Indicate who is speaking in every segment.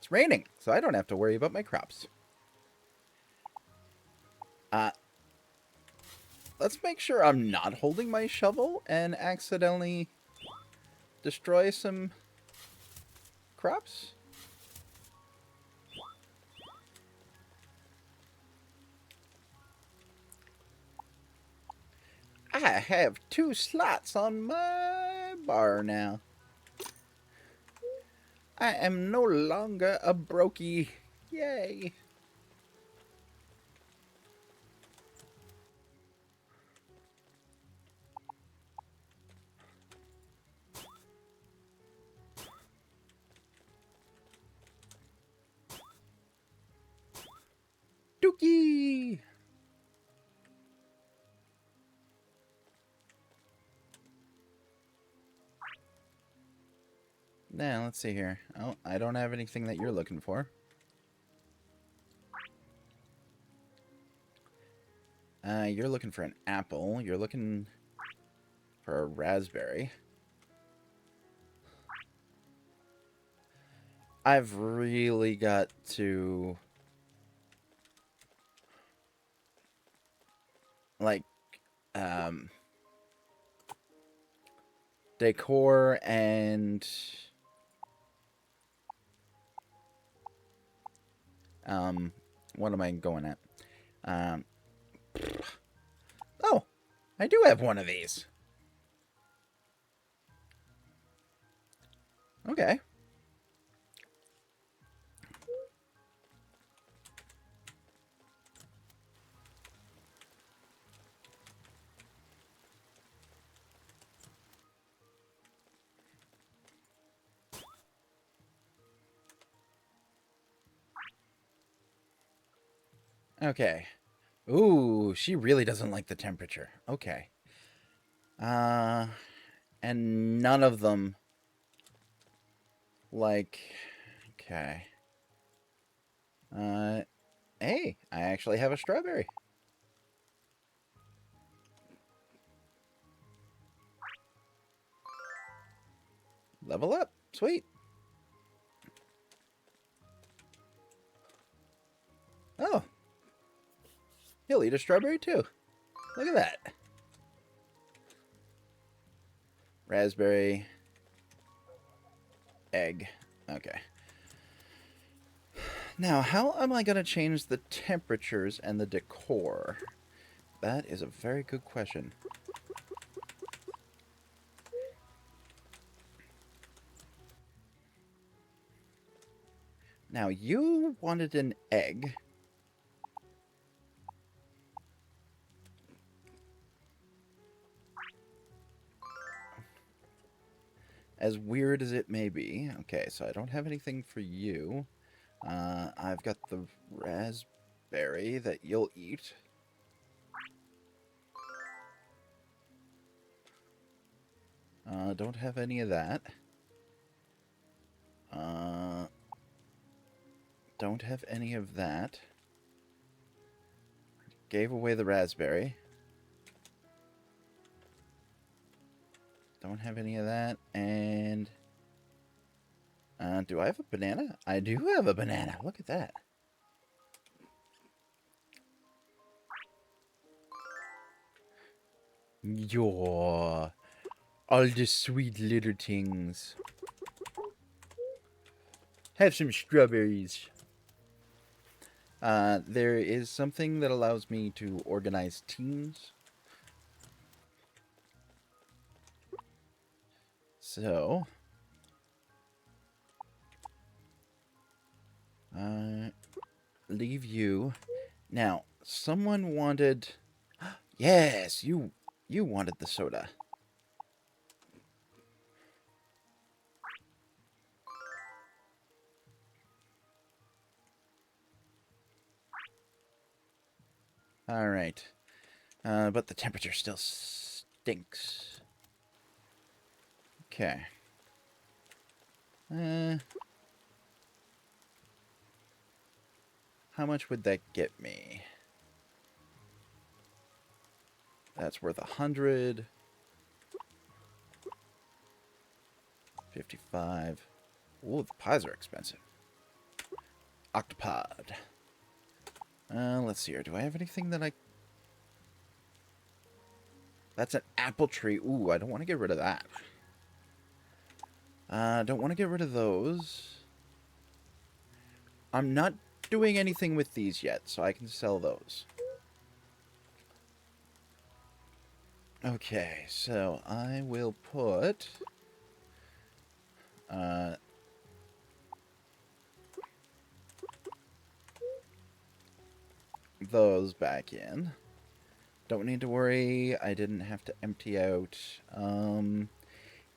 Speaker 1: It's raining, so I don't have to worry about my crops. Let's make sure I'm not holding my shovel and accidentally destroy some crops. I have 2 slots on my bar now. I am no longer a brokey. Yay. Dookie! Now, let's see here. Oh, I don't have anything that you're looking for. You're looking for an apple. You're looking for a raspberry. I've really got to... like, decor and... what am I going at? Oh, I do have one of these. Okay. Okay. Ooh, she really doesn't like the temperature. Okay. And none of them like... Okay. Hey, I actually have a strawberry. Level up. Sweet. Oh. He'll eat a strawberry too. Look at that. Raspberry. Egg. Okay. Now, how am I going to change the temperatures and the decor? That is a very good question. Now, you wanted an egg. As weird as it may be. Okay, so I don't have anything for you. I've got the raspberry that you'll eat. Don't have any of that. Don't have any of that. Gave away the raspberry. Don't have any of that. And... do I have a banana? I do have a banana. Look at that. Yo, all the sweet little things. Have some strawberries. There is something that allows me to organize teams. So, leave you. Now, someone wanted... Yes, you wanted the soda. Alright. But the temperature still stinks. Okay. How much would that get me? That's worth 100. 55. Ooh, the pies are expensive. octopod. Let's see here. Do I have anything that I... That's an apple tree. Ooh, I don't want to get rid of that. Don't want to get rid of those. I'm not doing anything with these yet, so I can sell those. Okay, so I will put... those back in. Don't need to worry. I didn't have to empty out.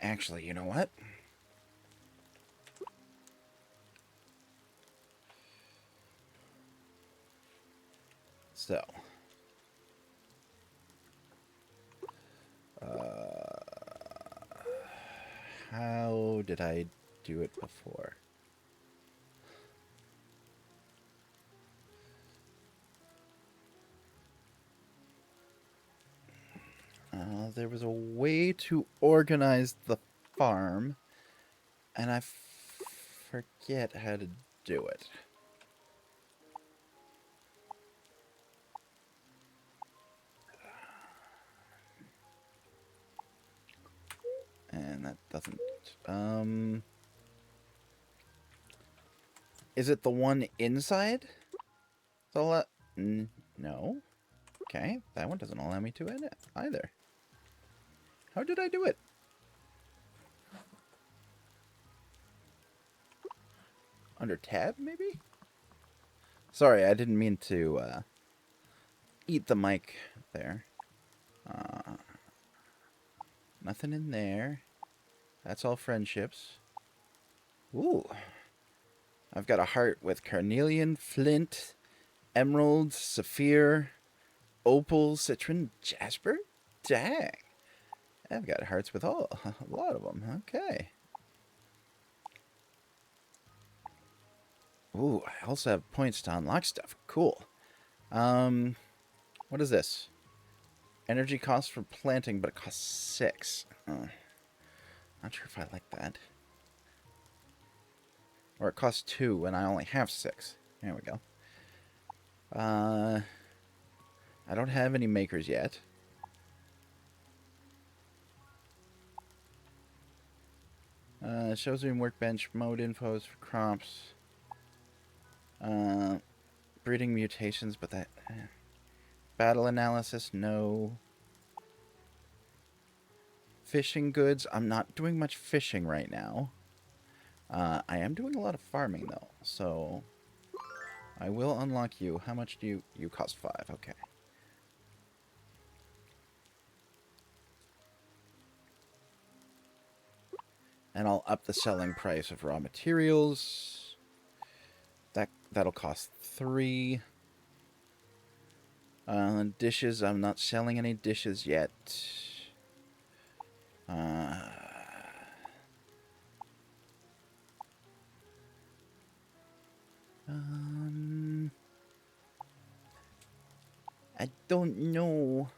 Speaker 1: Actually, you know what? So, how did I do it before? There was a way to organize the farm, and I forget how to do it. And that doesn't... Is it the one inside? So no. Okay, that one doesn't allow me to edit either. How did I do it? Under tab, maybe? Sorry, I didn't mean to eat the mic there. Nothing in there. That's all friendships. Ooh. I've got a heart with carnelian, flint, emerald, sapphire, opal, citron, jasper. Dang. I've got hearts with a lot of them. Okay. Ooh, I also have points to unlock stuff. Cool. What is this? Energy cost for planting, but it costs 6. Not sure if I like that. Or it costs 2, and I only have 6. There we go. I don't have any makers yet. Shows me workbench, mode infos for crops. Breeding mutations, but that... Battle analysis, no. Fishing goods, I'm not doing much fishing right now. I am doing a lot of farming, though, so... I will unlock you. How much do you cost? 5, okay. And I'll up the selling price of raw materials. That'll cost 3. Dishes, I'm not selling any dishes yet. I don't know.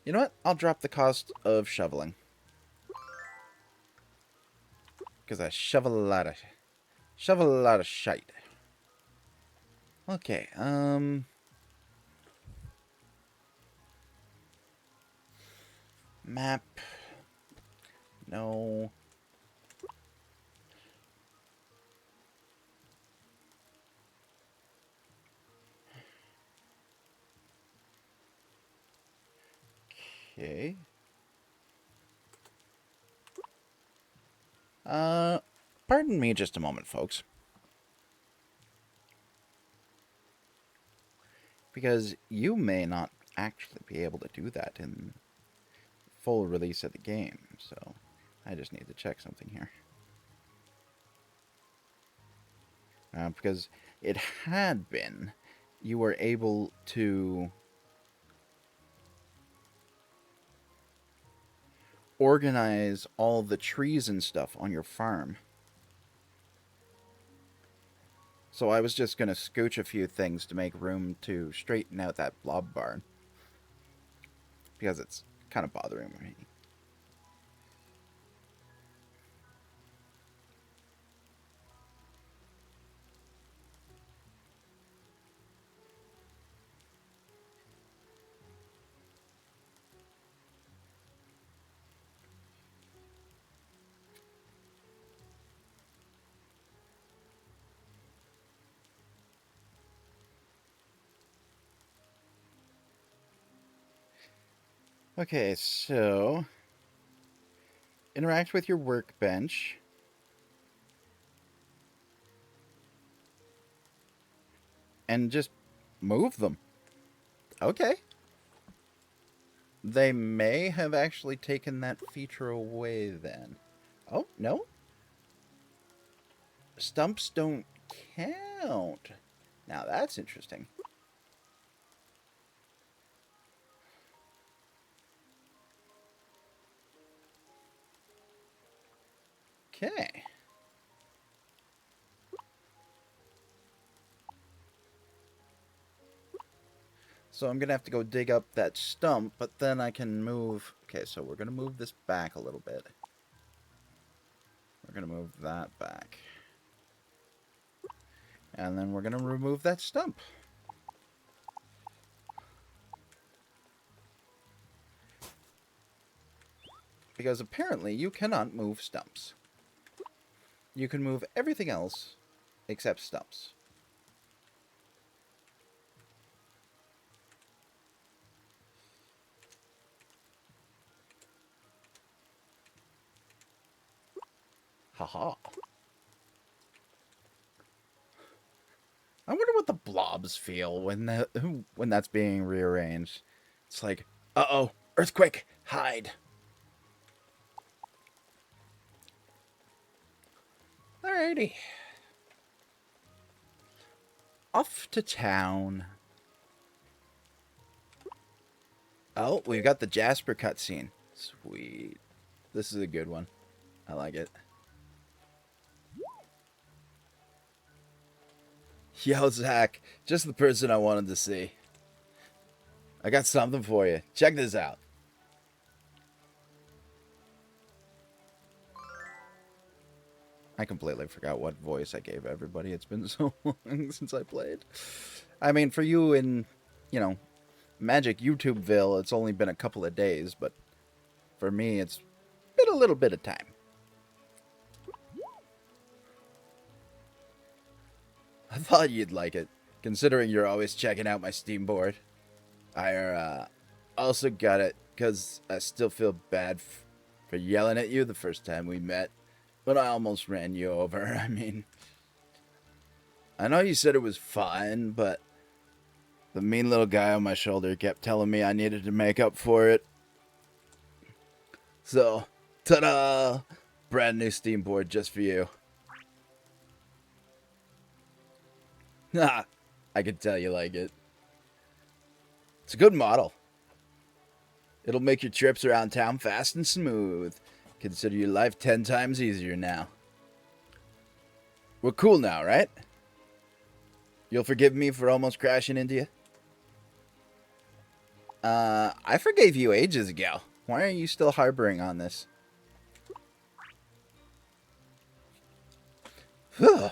Speaker 1: You know what? I'll drop the cost of shoveling. Because I shovel a lot of shite. Okay, map. No. Okay. Pardon me just a moment, folks. Because you may not actually be able to do that in full release of the game, so I just need to check something here. Because it had been, you were able to organize all the trees and stuff on your farm. So I was just going to scooch a few things to make room to straighten out that blob barn. Because it's kind of bothering me. Okay, so interact with your workbench. And just move them. Okay. They may have actually taken that feature away then. Oh, no. Stumps don't count. Now that's interesting. Okay. So I'm going to have to go dig up that stump, but then I can move... Okay, so we're going to move this back a little bit. We're going to move that back. And then we're going to remove that stump. Because apparently you cannot move stumps. You can move everything else except stumps. Haha. I wonder what the blobs feel when that's being rearranged. It's like, uh-oh, earthquake, hide. Alrighty. Off to town. Oh, we've got the Jasper cutscene. Sweet. This is a good one. I like it. Yo, Zach. Just the person I wanted to see. I got something for you. Check this out. I completely forgot what voice I gave everybody. It's been so long since I played. I mean, for you in, you know, Magic YouTubeville, it's only been a couple of days, but for me, it's been a little bit of time. I thought you'd like it, considering you're always checking out my Steamboard. I also got it because I still feel bad for yelling at you the first time we met, but I almost ran you over. I mean, I know you said it was fine, but the mean little guy on my shoulder kept telling me I needed to make up for it. So, ta-da! Brand new Steamboard just for you. Ha! I can tell you like it. It's a good model. It'll make your trips around town fast and smooth. Consider your life 10 times easier now. We're cool now, right? You'll forgive me for almost crashing into you? I forgave you ages ago. Why are you still harboring on this? Phew.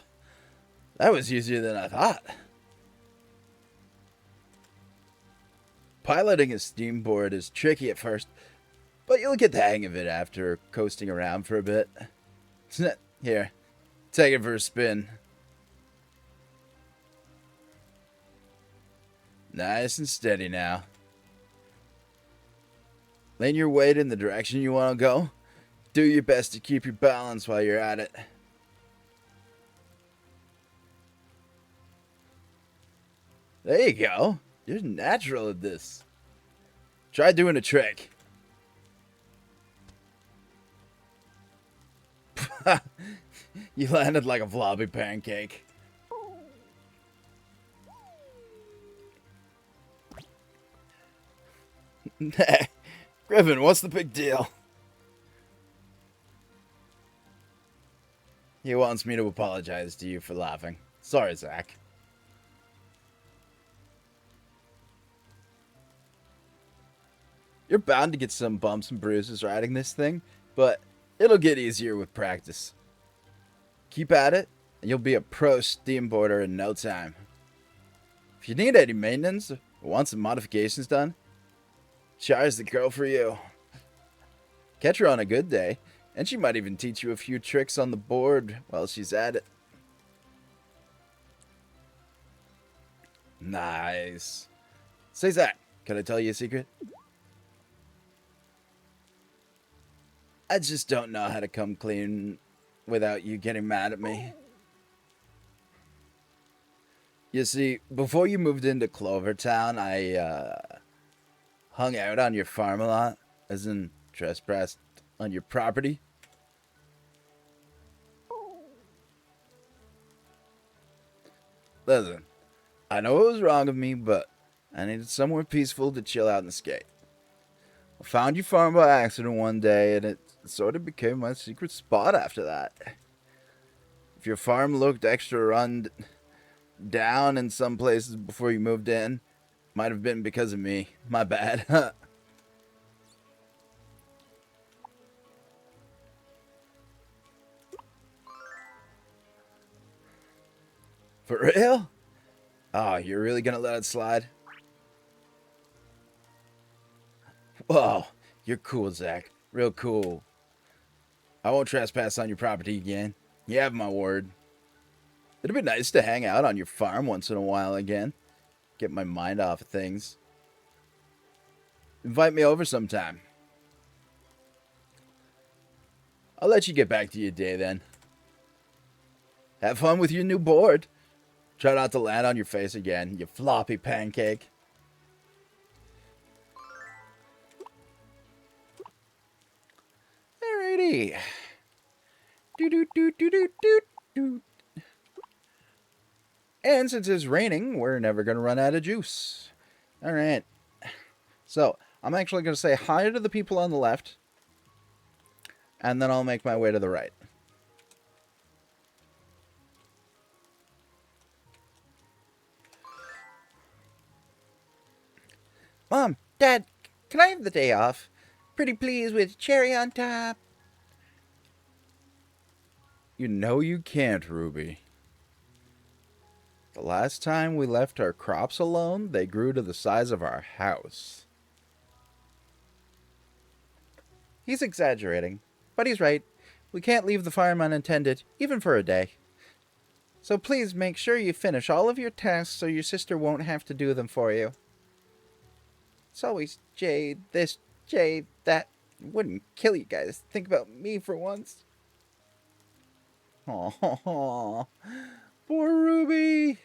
Speaker 1: That was easier than I thought. Piloting a Steamboard is tricky at first, but you'll get the hang of it after coasting around for a bit. Here, take it for a spin. Nice and steady now. Lean your weight in the direction you want to go. Do your best to keep your balance while you're at it. There you go. You're natural at this. Try doing a trick. You landed like a floppy pancake. Griffin, what's the big deal? He wants me to apologize to you for laughing. Sorry, Zach. You're bound to get some bumps and bruises riding this thing, but it'll get easier with practice. Keep at it, and you'll be a pro steamboarder in no time. If you need any maintenance or want some modifications done, Char's the girl for you. Catch her on a good day, and she might even teach you a few tricks on the board while she's at it. Nice. Say, Zach, can I tell you a secret? I just don't know how to come clean without you getting mad at me. You see, before you moved into Clover Town, I hung out on your farm a lot, as in trespassed on your property. Listen, I know it was wrong of me, but I needed somewhere peaceful to chill out and skate. I found your farm by accident one day, and it sort of became my secret spot after that. If your farm looked extra run down in some places before you moved in, might have been because of me. My bad. For real? Oh, you're really gonna let it slide? Whoa, you're cool, Zach. Real cool. I won't trespass on your property again. You have my word. It'd be nice to hang out on your farm once in a while again. Get my mind off of things. Invite me over sometime. I'll let you get back to your day then. Have fun with your new board. Try not to land on your face again, you floppy pancake. Alrighty. Do. And since it's raining, we're never going to run out of juice. Alright. So, I'm actually going to say hi to the people on the left. And then I'll make my way to the right. Mom, Dad, can I have the day off? Pretty please with cherry on top. You know you can't, Ruby. The last time we left our crops alone, they grew to the size of our house. He's exaggerating, but he's right. We can't leave the farm unattended, even for a day. So please make sure you finish all of your tasks so your sister won't have to do them for you. It's always Jade this, Jade that. Wouldn't kill you guys. Think about me for once. Aww. Poor Ruby.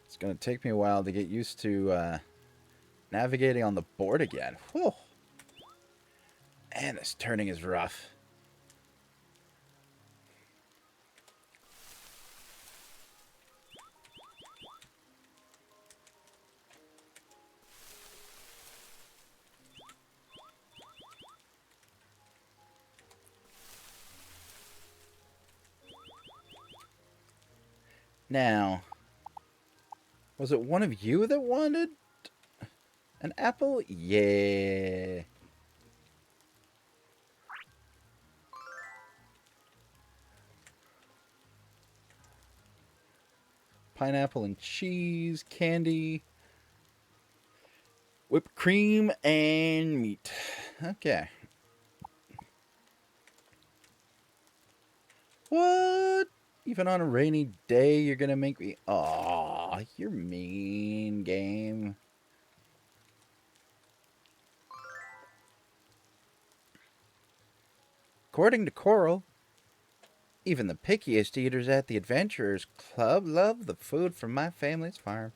Speaker 1: It's going to take me a while to get used to navigating on the board again. Whew. Man, this turning is rough. Now, was it one of you that wanted an apple? Yeah. Pineapple and cheese, candy, whipped cream, and meat. Okay. What? Even on a rainy day, you're gonna make me... Aw, you're mean, game. According to Coral, even the pickiest eaters at the Adventurers Club love the food from my family's farm.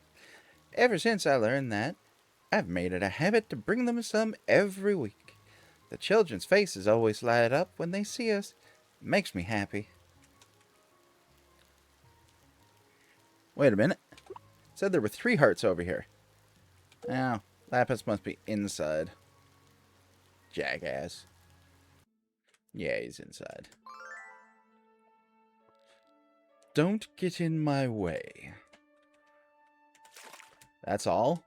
Speaker 1: Ever since I learned that, I've made it a habit to bring them some every week. The children's faces always light up when they see us. It makes me happy. Wait a minute. Said there were 3 hearts over here. Now, Lapis must be inside. Jackass. Yeah, he's inside. Don't get in my way. That's all?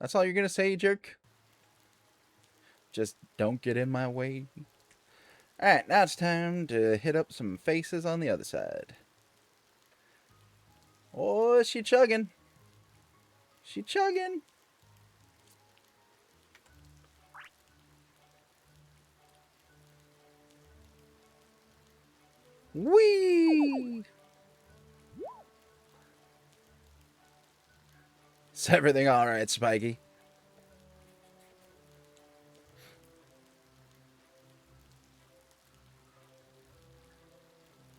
Speaker 1: That's all you're gonna say, you jerk? Just don't get in my way. Alright, now it's time to hit up some faces on the other side. Oh, she chugging. She chugging. Whee! Is everything alright, Spiky?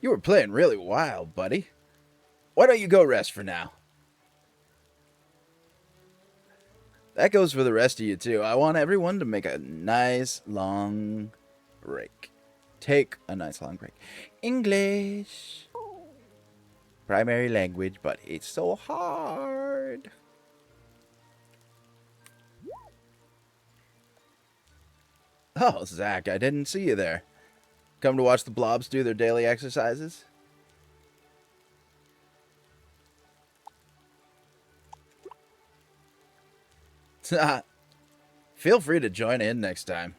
Speaker 1: You were playing really wild, buddy. Why don't you go rest for now? That goes for the rest of you, too. I want everyone to make a nice, long break. Take a nice, long break. English. Primary language, but it's so hard. Oh, Zach, I didn't see you there. Come to watch the blobs do their daily exercises? Feel free to join in next time.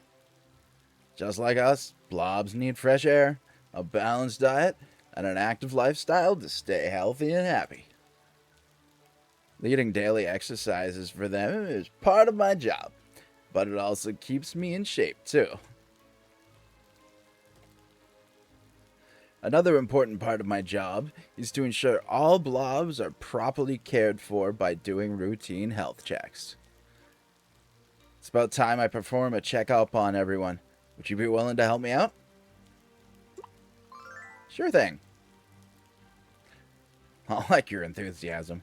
Speaker 1: Just like us, blobs need fresh air, a balanced diet, and an active lifestyle to stay healthy and happy. Leading daily exercises for them is part of my job, but it also keeps me in shape too. Another important part of my job is to ensure all blobs are properly cared for by doing routine health checks. It's about time I perform a checkup on everyone. Would you be willing to help me out? Sure thing. I like your enthusiasm.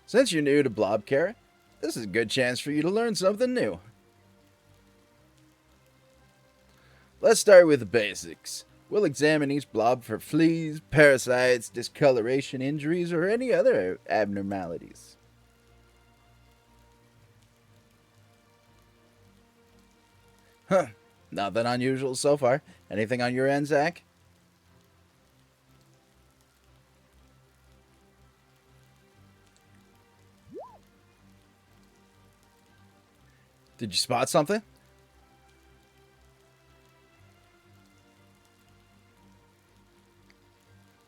Speaker 1: Since you're new to blob care, this is a good chance for you to learn something new. Let's start with the basics. We'll examine each blob for fleas, parasites, discoloration, injuries, or any other abnormalities. Huh. Nothing unusual so far. Anything on your end, Zach? Did you spot something?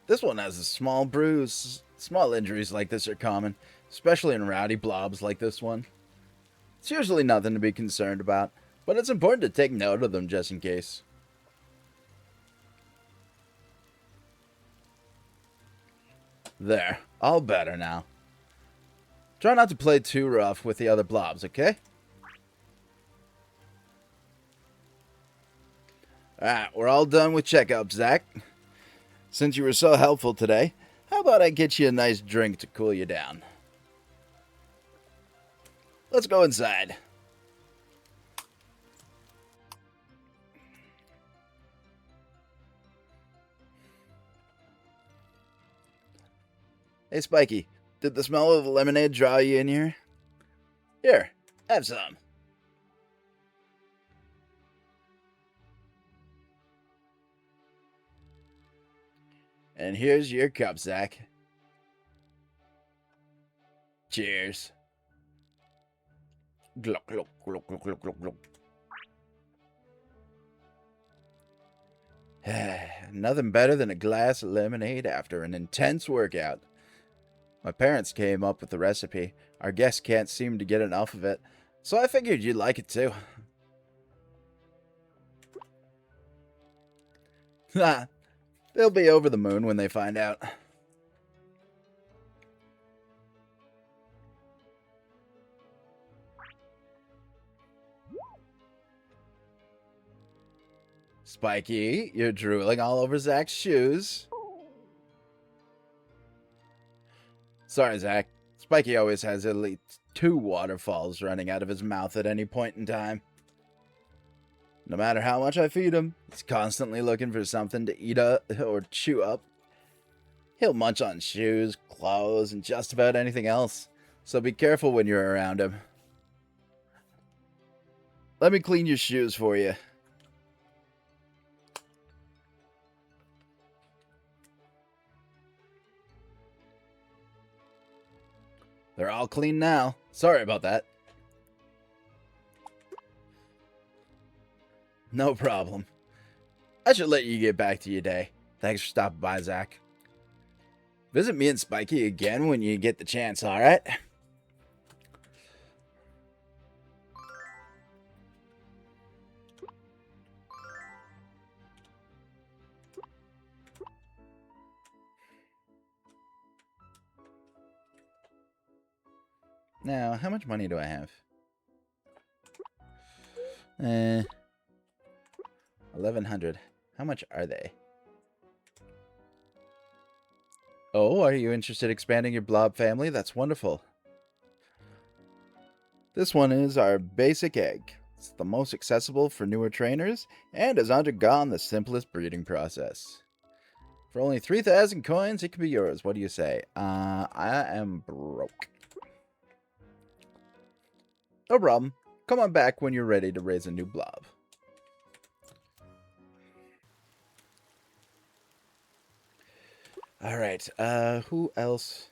Speaker 1: This one has a small bruise. Small injuries like this are common, especially in rowdy blobs like this one. It's usually nothing to be concerned about, but it's important to take note of them just in case. There, all better now. Try not to play too rough with the other blobs, okay? Alright, we're all done with checkup, Zach. Since you were so helpful today, how about I get you a nice drink to cool you down? Let's go inside. Hey, Spiky, did the smell of the lemonade draw you in here? Here, have some. And here's your cup, Zach. Cheers. Glug, glug, glug, glug, glug, glug, glug. Nothing better than a glass of lemonade after an intense workout. My parents came up with the recipe. Our guests can't seem to get enough of it, so I figured you'd like it too. They'll be over the moon when they find out. Spiky, you're drooling all over Zach's shoes. Sorry, Zach. Spiky always has at least 2 waterfalls running out of his mouth at any point in time. No matter how much I feed him, he's constantly looking for something to eat up or chew up. He'll munch on shoes, clothes, and just about anything else. So be careful when you're around him. Let me clean your shoes for you. They're all clean now. Sorry about that. No problem. I should let you get back to your day. Thanks for stopping by, Zach. Visit me and Spiky again when you get the chance, alright? Now, how much money do I have? 1,100. How much are they? Oh, are you interested in expanding your blob family? That's wonderful. This one is our basic egg. It's the most accessible for newer trainers and has undergone the simplest breeding process. For only 3,000 coins, it can be yours. What do you say? I am broke. No problem. Come on back when you're ready to raise a new blob. Alright, who else?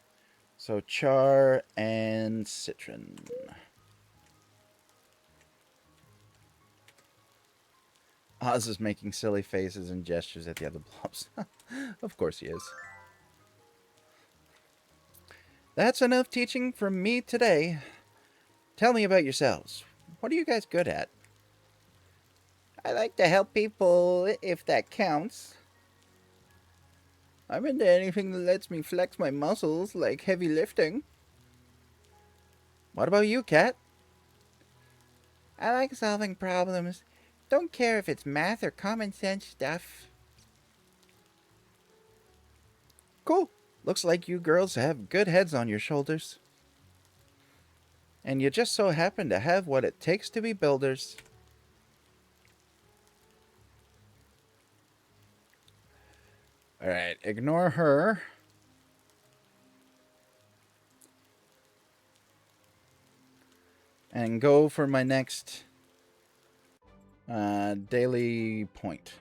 Speaker 1: So, Char and Citron. Oz is making silly faces and gestures at the other blobs. Of course he is. That's enough teaching from me today. Tell me about yourselves. What are you guys good at? I like to help people, if that counts. I'm into anything that lets me flex my muscles, like heavy lifting. What about you, Kat? I like solving problems. Don't care if it's math or common sense stuff. Cool. Looks like you girls have good heads on your shoulders. And you just so happen to have what it takes to be builders. Alright, ignore her. And go for my next daily point.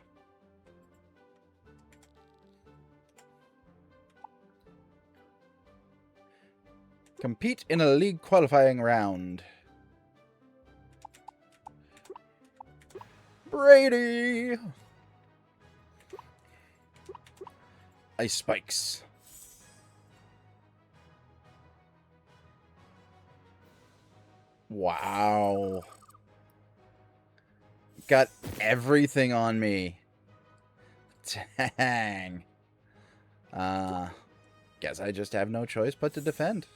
Speaker 1: Compete in a league qualifying round. Brady! Ice spikes. Wow. Got everything on me. Dang. Guess I just have no choice but to defend.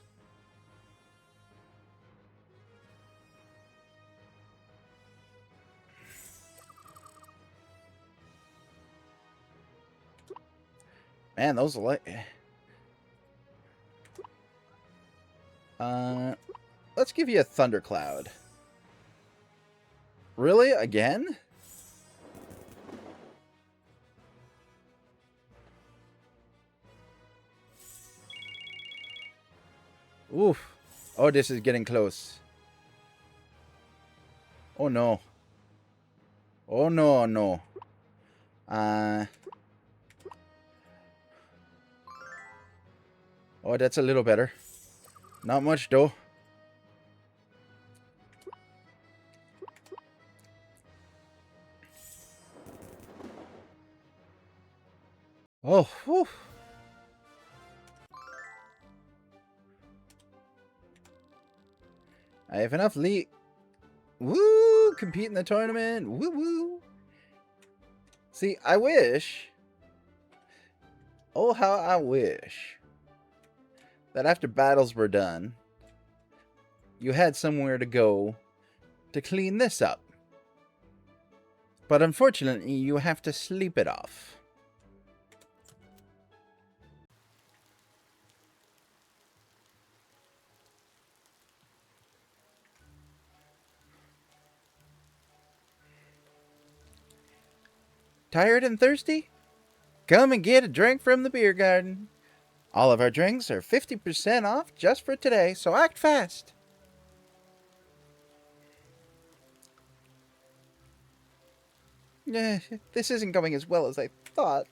Speaker 1: Man, those are like... let's give you a thundercloud. Really? Again? Oof. Oh, this is getting close. Oh, no. Oh, no, no. Oh, that's a little better. Not much, though. Oh, whew. I have enough lead. Woo! Compete in the tournament. Woo woo. See, I wish. Oh, how I wish that after battles were done, you had somewhere to go to clean this up. But unfortunately, you have to sleep it off. Tired and thirsty? Come and get a drink from the beer garden. All of our drinks are 50% off just for today, so act fast. This isn't going as well as I thought.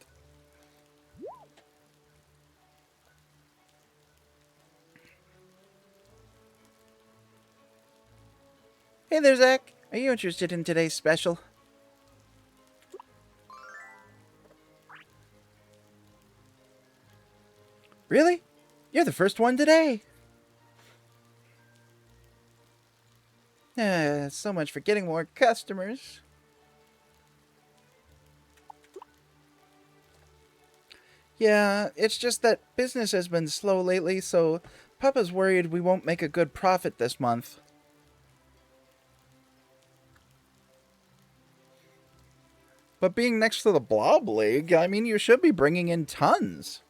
Speaker 1: Hey there, Zach. Are you interested in today's special? Really? You're the first one today. So much for getting more customers. Yeah, it's just that business has been slow lately, so Papa's worried we won't make a good profit this month. But being next to the Blob League, I mean, you should be bringing in tons.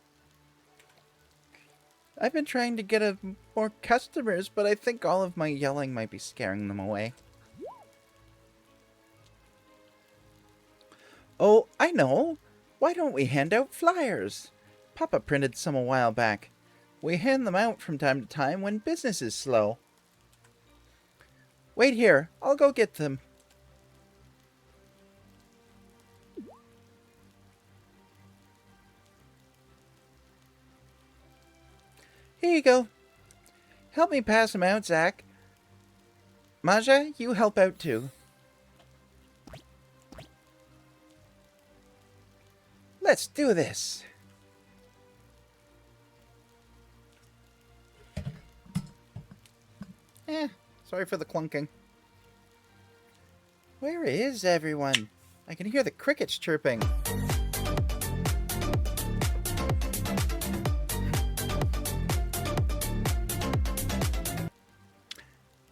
Speaker 1: I've been trying to get more customers, but I think all of my yelling might be scaring them away. Oh, I know. Why don't we hand out flyers? Papa printed some a while back. We hand them out from time to time when business is slow. Wait here. I'll go get them. Here you go. Help me pass them out, Zach. Maja, you help out too. Let's do this. Sorry for the clunking. Where is everyone? I can hear the crickets chirping.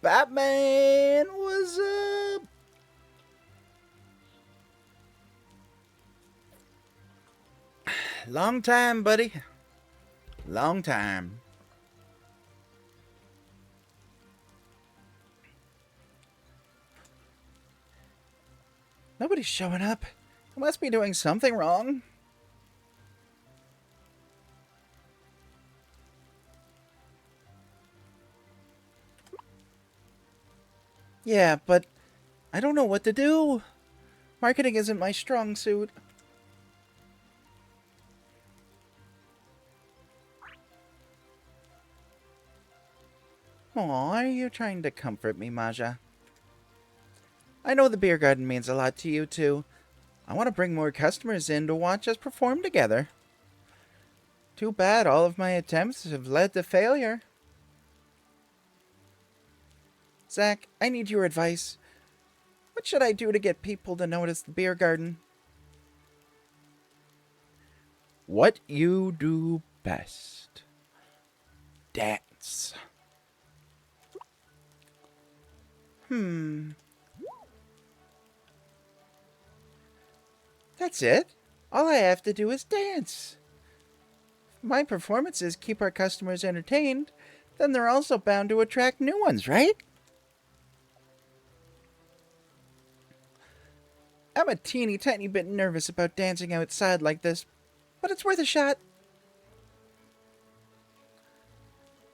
Speaker 1: Batman, what's up? Long time, buddy. Long time. Nobody's showing up. I must be doing something wrong. Yeah, but I don't know what to do. Marketing isn't my strong suit. Aw, are you trying to comfort me, Maja? I know the beer garden means a lot to you, too. I want to bring more customers in to watch us perform together. Too bad all of my attempts have led to failure. Zach, I need your advice. What should I do to get people to notice the beer garden? What you do best. Dance. That's it. All I have to do is dance. If my performances keep our customers entertained, then they're also bound to attract new ones, right? I'm a teeny tiny bit nervous about dancing outside like this, but it's worth a shot.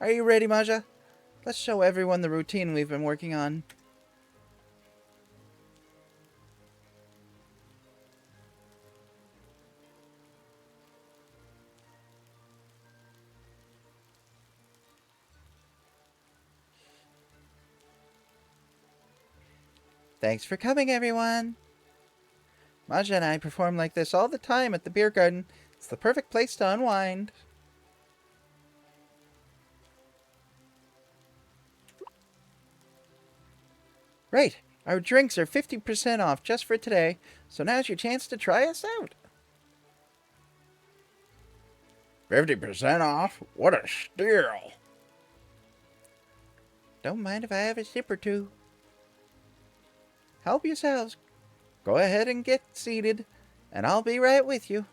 Speaker 1: Are you ready, Maja? Let's show everyone the routine we've been working on. Thanks for coming, everyone. Maja and I perform like this all the time at the beer garden. It's the perfect place to unwind. Right, our drinks are 50% off just for today, so now's your chance to try us out. 50% off? What a steal! Don't mind if I have a sip or two. Help yourselves. Go ahead and get seated, and I'll be right with you.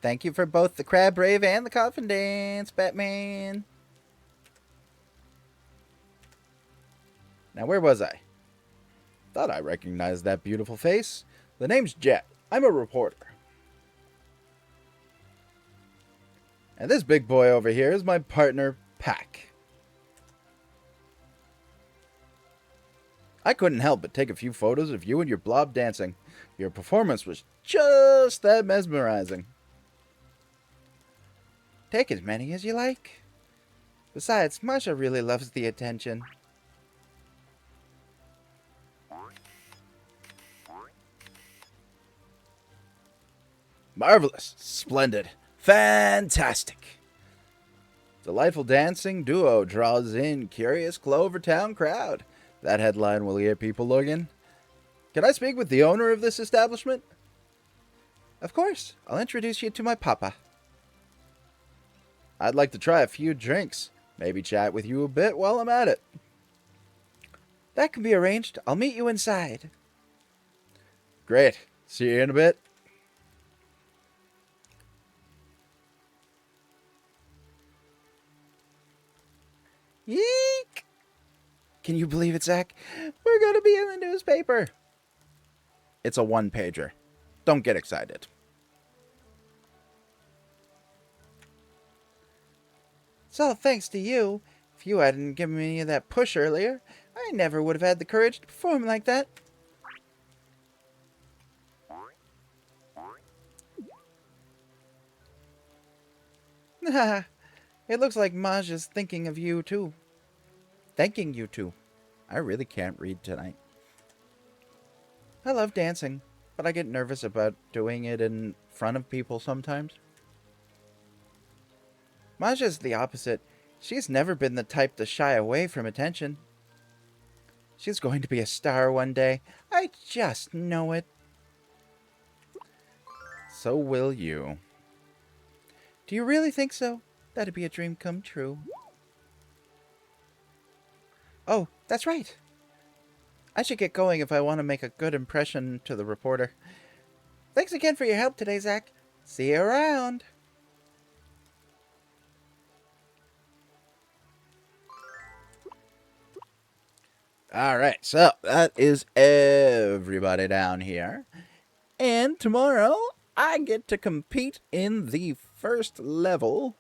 Speaker 1: Thank you for both the crab rave and the coffin dance, Batman. Now, where was I? Thought I recognized that beautiful face. The name's Jet. I'm a reporter. And this big boy over here is my partner, Pack. I couldn't help but take a few photos of you and your blob dancing. Your performance was just that mesmerizing. Take as many as you like. Besides, Masha really loves the attention. Marvelous. Splendid. Fantastic. Delightful dancing duo draws in curious Clover Town crowd. That headline will get people looking. Can I speak with the owner of this establishment? Of course. I'll introduce you to my papa. I'd like to try a few drinks. Maybe chat with you a bit while I'm at it. That can be arranged. I'll meet you inside. Great. See you in a bit. Yeek! Can you believe it, Zach? We're going to be in the newspaper. It's a one-pager. Don't get excited. It's all thanks to you. If you hadn't given me that push earlier, I never would have had the courage to perform like that. It looks like Maj is thinking of you, too. Thanking you, too. I really can't read tonight. I love dancing, but I get nervous about doing it in front of people sometimes. Maja's the opposite. She's never been the type to shy away from attention. She's going to be a star one day. I just know it. So will you. Do you really think so? That'd be a dream come true. Oh, that's right. I should get going if I want to make a good impression to the reporter. Thanks again for your help today, Zach. See you around. Alright, so that is everybody down here. And tomorrow, I get to compete in the first level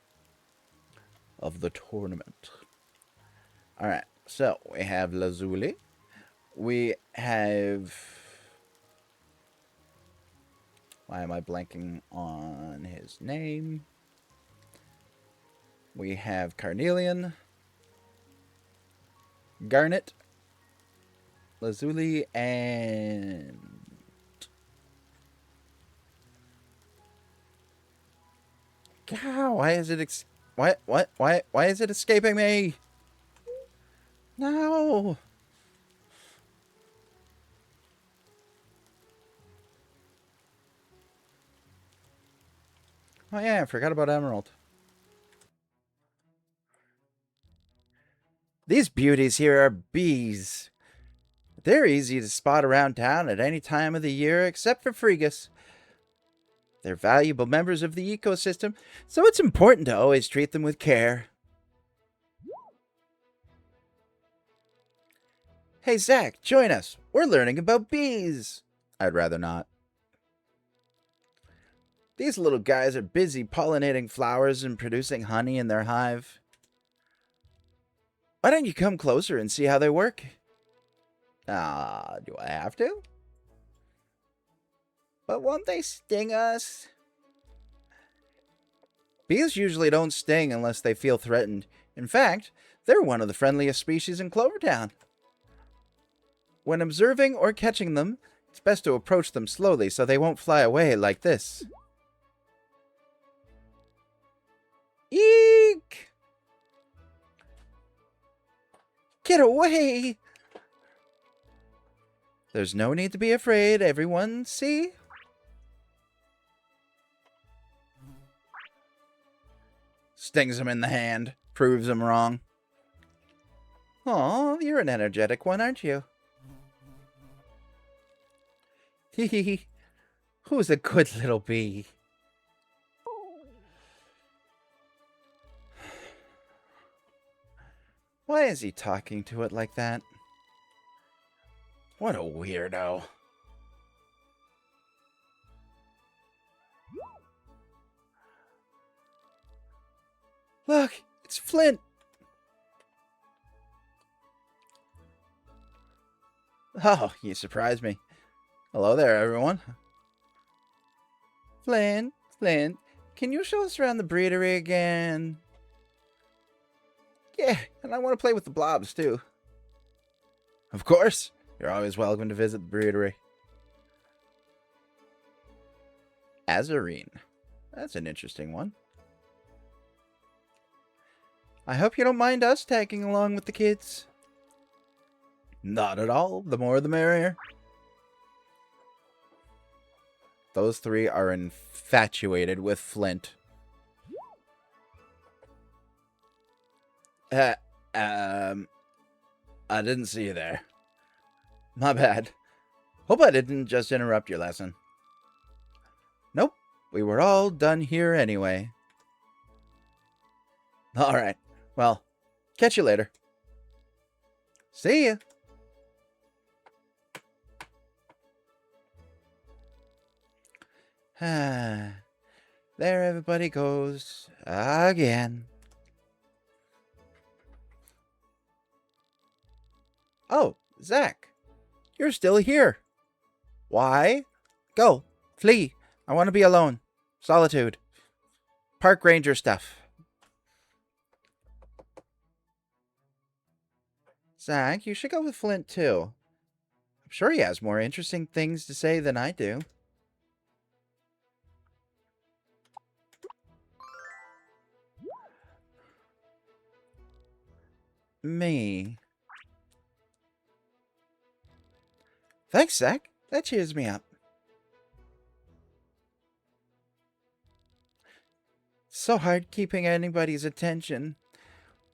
Speaker 1: of the tournament. Alright, so we have Lazuli. We have... Why am I blanking on his name? We have Carnelian, Garnet, Lazuli, and... God, why is it... Why is it escaping me? No! Oh yeah, I forgot about Emerald. These beauties here are bees. They're easy to spot around town at any time of the year except for Fregus. They're valuable members of the ecosystem, so it's important to always treat them with care. Hey Zach, join us. We're learning about bees. I'd rather not. These little guys are busy pollinating flowers and producing honey in their hive. Why don't you come closer and see how they work? Do I have to? But won't they sting us? Bees usually don't sting unless they feel threatened. In fact, they're one of the friendliest species in Clover Town. When observing or catching them, it's best to approach them slowly so they won't fly away like this. Eek! Get away! There's no need to be afraid, everyone, see? Stings him in the hand, proves him wrong. Aw, you're an energetic one, aren't you? Hee hee. Who's a good little bee? Why is he talking to it like that? What a weirdo. Look, it's Flint. Oh, you surprised me. Hello there, everyone. Flint, can you show us around the breedery again? Yeah, and I want to play with the blobs, too. Of course. You're always welcome to visit the breedery. Azarine. That's an interesting one. I hope you don't mind us tagging along with the kids. Not at all. The more the merrier. Those three are infatuated with Flint. I didn't see you there. My bad. Hope I didn't just interrupt your lesson. Nope. We were all done here anyway. Alright. Well, catch you later. See ya. There everybody goes again. Oh, Zach. You're still here. Why? Go. Flee. I want to be alone. Solitude. Park ranger stuff. Zach, you should go with Flint too. I'm sure he has more interesting things to say than I do. Me. Thanks, Zach. That cheers me up. So hard keeping anybody's attention.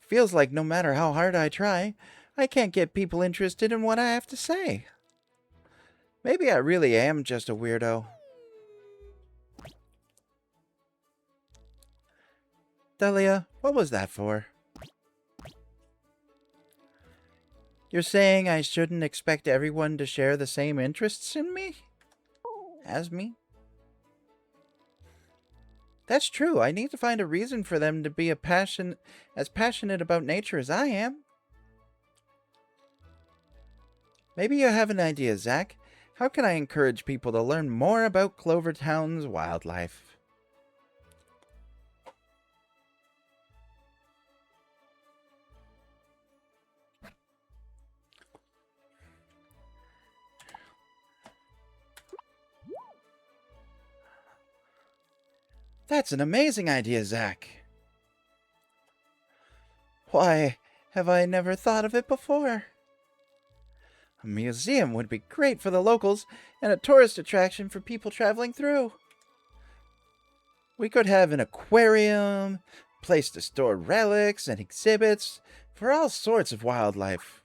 Speaker 1: Feels like no matter how hard I try, I can't get people interested in what I have to say. Maybe I really am just a weirdo. Delia, what was that for? You're saying I shouldn't expect everyone to share the same interests in me? As me? That's true. I need to find a reason for them to be as passionate about nature as I am. Maybe you have an idea, Zach. How can I encourage people to learn more about Clover Town's wildlife? That's an amazing idea, Zach. Why have I never thought of it before? A museum would be great for the locals and a tourist attraction for people traveling through. We could have an aquarium, place to store relics and exhibits for all sorts of wildlife.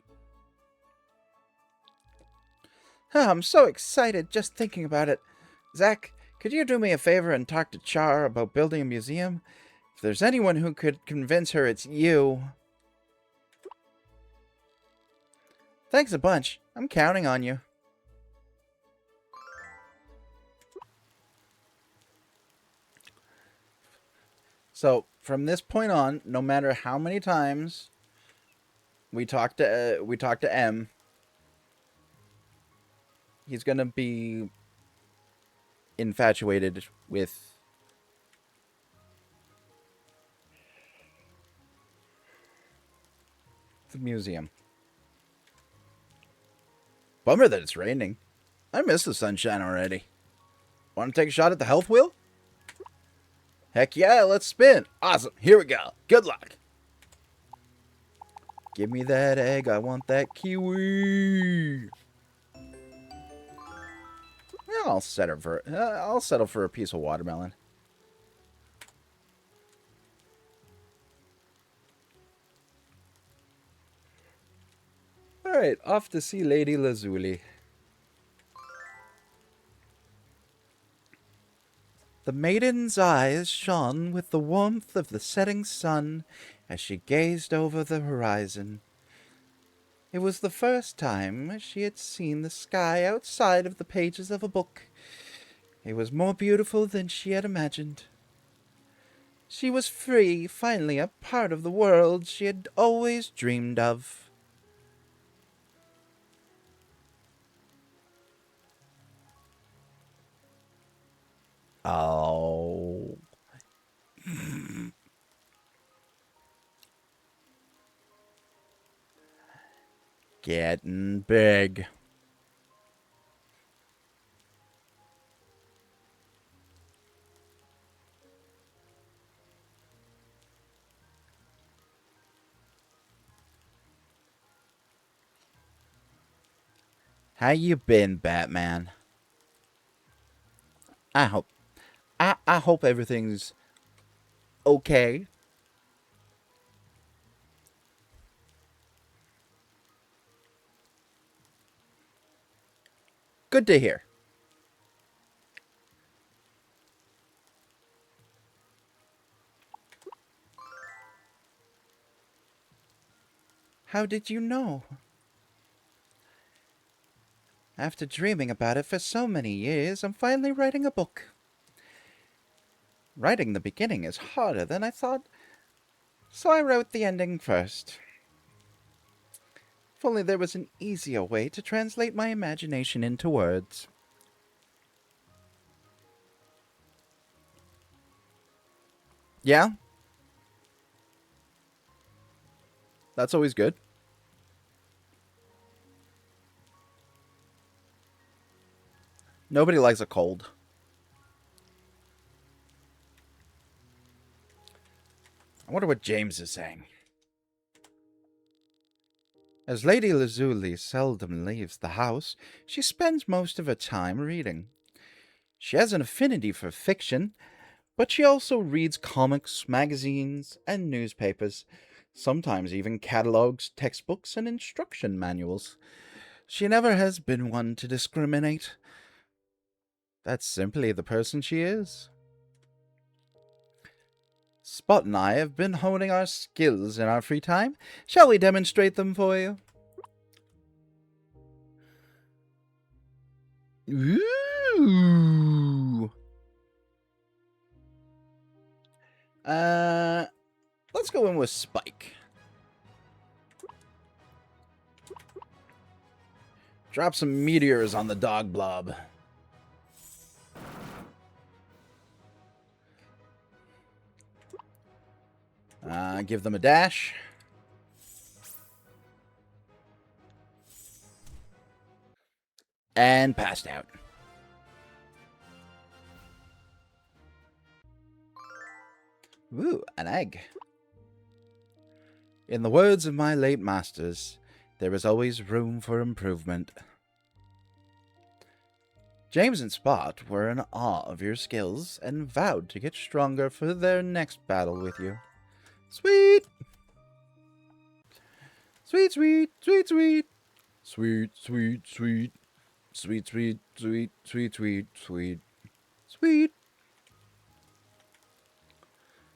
Speaker 1: Oh, I'm so excited just thinking about it. Zach, could you do me a favor and talk to Char about building a museum? If there's anyone who could convince her, it's you. Thanks a bunch. I'm counting on you. So, from this point on, no matter how many times we talk to M, he's going to be infatuated with the museum. Bummer that it's raining. I miss the sunshine already. Want to take a shot at the health wheel? Heck yeah, let's spin. Awesome. Here we go. Good luck. Give me that egg. I want that kiwi. Yeah, I'll settle for a piece of watermelon. Alright, off to see Lady Lazuli. The maiden's eyes shone with the warmth of the setting sun as she gazed over the horizon. It was the first time she had seen the sky outside of the pages of a book. It was more beautiful than she had imagined. She was free, finally a part of the world she had always dreamed of. Oh. Getting big. How you been, Batman? I hope I hope everything's okay. Good to hear. How did you know? After dreaming about it for so many years, I'm finally writing a book. Writing the beginning is harder than I thought, so I wrote the ending first. If only there was an easier way to translate my imagination into words. Yeah? That's always good. Nobody likes a cold. I wonder what James is saying. As Lady Lazuli seldom leaves the house, she spends most of her time reading. She has an affinity for fiction, but she also reads comics, magazines, and newspapers, sometimes even catalogs, textbooks, and instruction manuals. She never has been one to discriminate. That's simply the person she is. Spot and I have been honing our skills in our free time. Shall we demonstrate them for you? Ooh. Let's go in with Spike. Drop some meteors on the dog blob. Give them a dash. And passed out. Ooh, an egg. In the words of my late masters, there is always room for improvement. James and Spot were in awe of your skills and vowed to get stronger for their next battle with you. Sweet! Sweet, sweet, sweet, sweet. Sweet, sweet, sweet. Sweet, sweet, sweet, sweet, sweet, sweet. Sweet.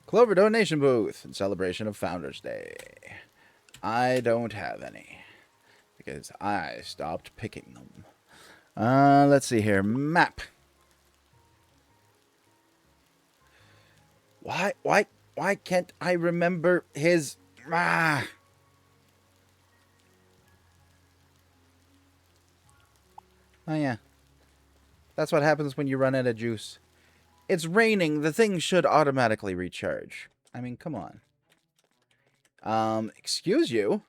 Speaker 1: Clover donation booth in celebration of Founders Day. I don't have any because I stopped picking them. Let's see here. Map. Why can't I remember his... Oh, yeah. That's what happens when you run out of juice. It's raining. The thing should automatically recharge. I mean, come on. Excuse you?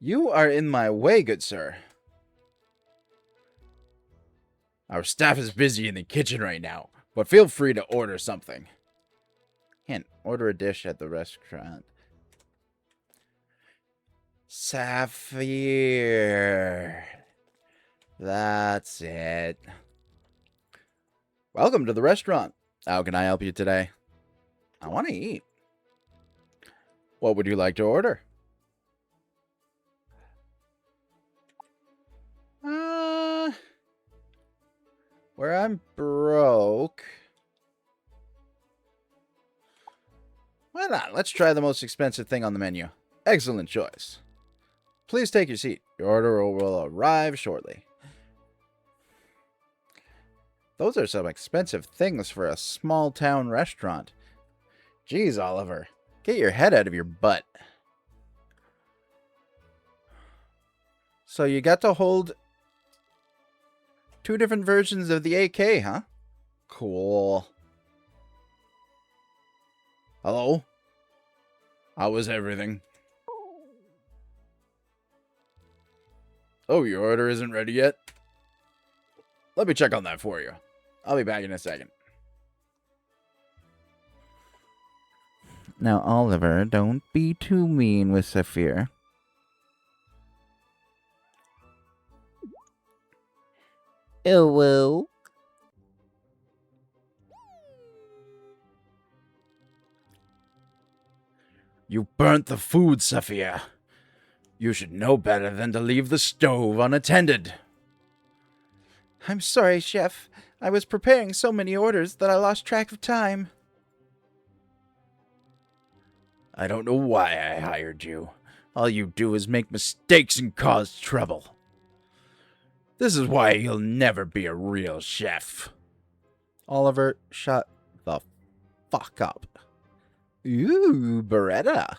Speaker 1: You are in my way, good sir. Our staff is busy in the kitchen right now, but feel free to order something. Hint, order a dish at the restaurant. Sapphire. That's it. Welcome to the restaurant. How can I help you today? I want to eat. What would you like to order? Where I'm broke... Why not? Let's try the most expensive thing on the menu. Excellent choice. Please take your seat. Your order will arrive shortly. Those are some expensive things for a small town restaurant. Jeez, Oliver. Get your head out of your butt. So you got to hold 2 different versions of the AK, huh? Cool. Hello? How was everything? Oh, your order isn't ready yet? Let me check on that for you. I'll be back in a second. Now, Oliver, don't be too mean with Saphir. Hello? You burnt the food, Saphir. You should know better than to leave the stove unattended. I'm sorry, Chef. I was preparing so many orders that I lost track of time. I don't know why I hired you. All you do is make mistakes and cause trouble. This is why you'll never be a real chef. Oliver, shut the fuck up. Ooh, Beretta.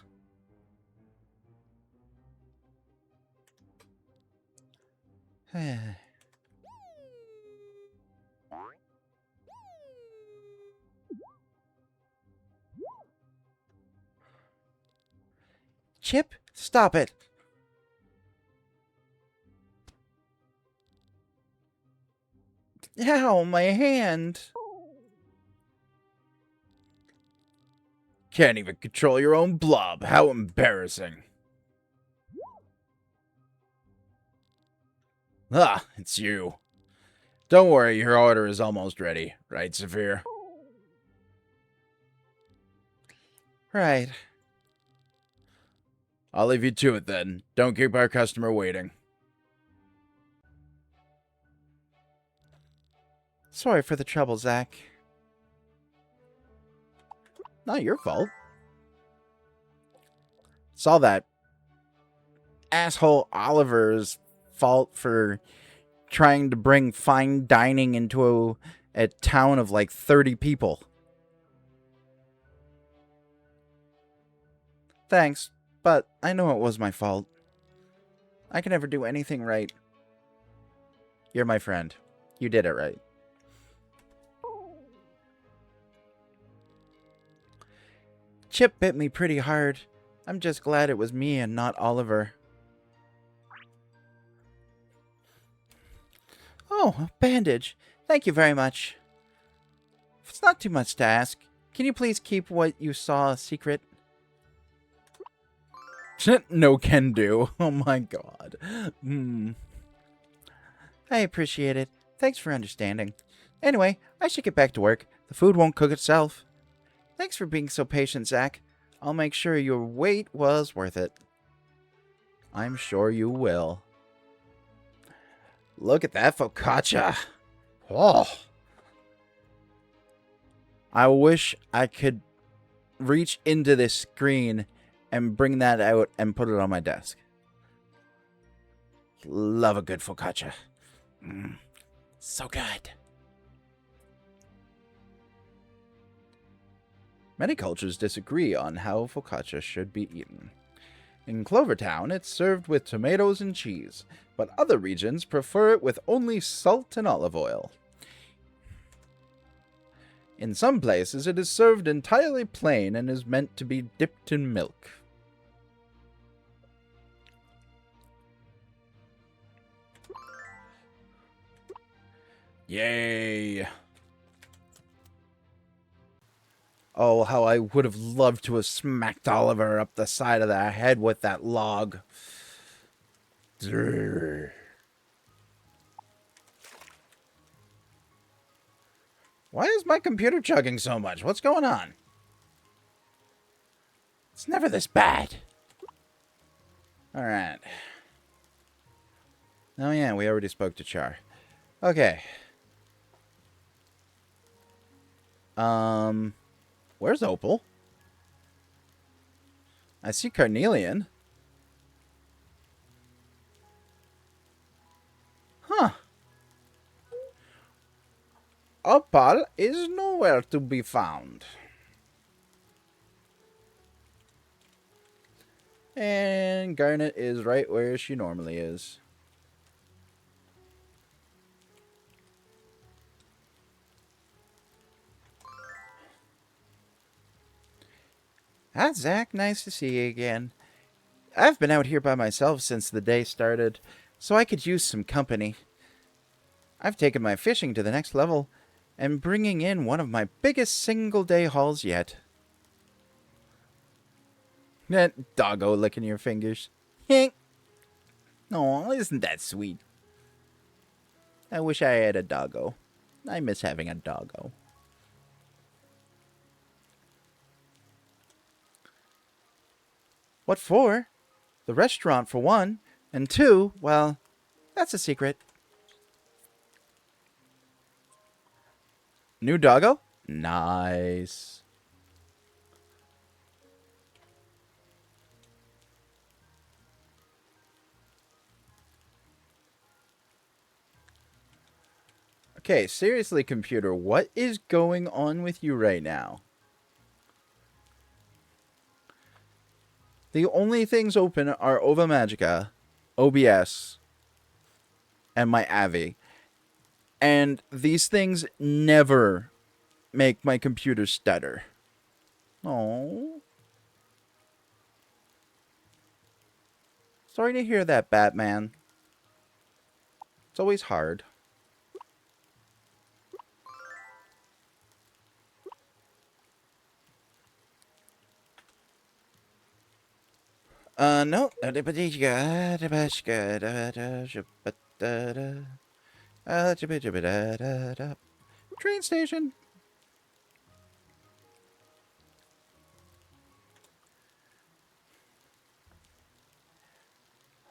Speaker 1: Chip, stop it. Ow, my hand. Can't even control your own blob. How embarrassing. Ah, it's you. Don't worry, your order is almost ready. Right, Saphir? Right. I'll leave you to it then. Don't keep our customer waiting. Sorry for the trouble, Zach. Not your fault. It's all that asshole Oliver's fault for trying to bring fine dining into a town of like 30 people. Thanks, but I know it was my fault. I can never do anything right. You're my friend. You did it right. Chip bit me pretty hard. I'm just glad it was me and not Oliver. Oh, a bandage. Thank you very much. If it's not too much to ask, can you please keep what you saw a secret? No can do. Oh my god. I appreciate it. Thanks for understanding. Anyway, I should get back to work. The food won't cook itself. Thanks for being so patient, Zach. I'll make sure your wait was worth it. I'm sure you will. Look at that focaccia. Oh. I wish I could reach into this screen and bring that out and put it on my desk. Love a good focaccia. So good. Many cultures disagree on how focaccia should be eaten. In Clover Town, it's served with tomatoes and cheese, but other regions prefer it with only salt and olive oil. In some places, it is served entirely plain and is meant to be dipped in milk. Yay! Oh, how I would have loved to have smacked Oliver up the side of the head with that log. Why is my computer chugging so much? What's going on? It's never this bad. Alright. Oh yeah, we already spoke to Char. Okay. Um, where's Opal? I see Carnelian. Huh. Opal is nowhere to be found. And Garnet is right where she normally is. Hi, Zach. Nice to see you again. I've been out here by myself since the day started, so I could use some company. I've taken my fishing to the next level and bringing in one of my biggest single-day hauls yet. Doggo licking your fingers. Aw, isn't that sweet? I wish I had a doggo. I miss having a doggo. What for? The restaurant for one, and two, well, that's a secret. New doggo? Nice. Okay, seriously, computer, what is going on with you right now? The only things open are Ova Magica, OBS, and my Avi. And these things never make my computer stutter. Oh. Sorry to hear that, Batman. It's always hard. No. Train station.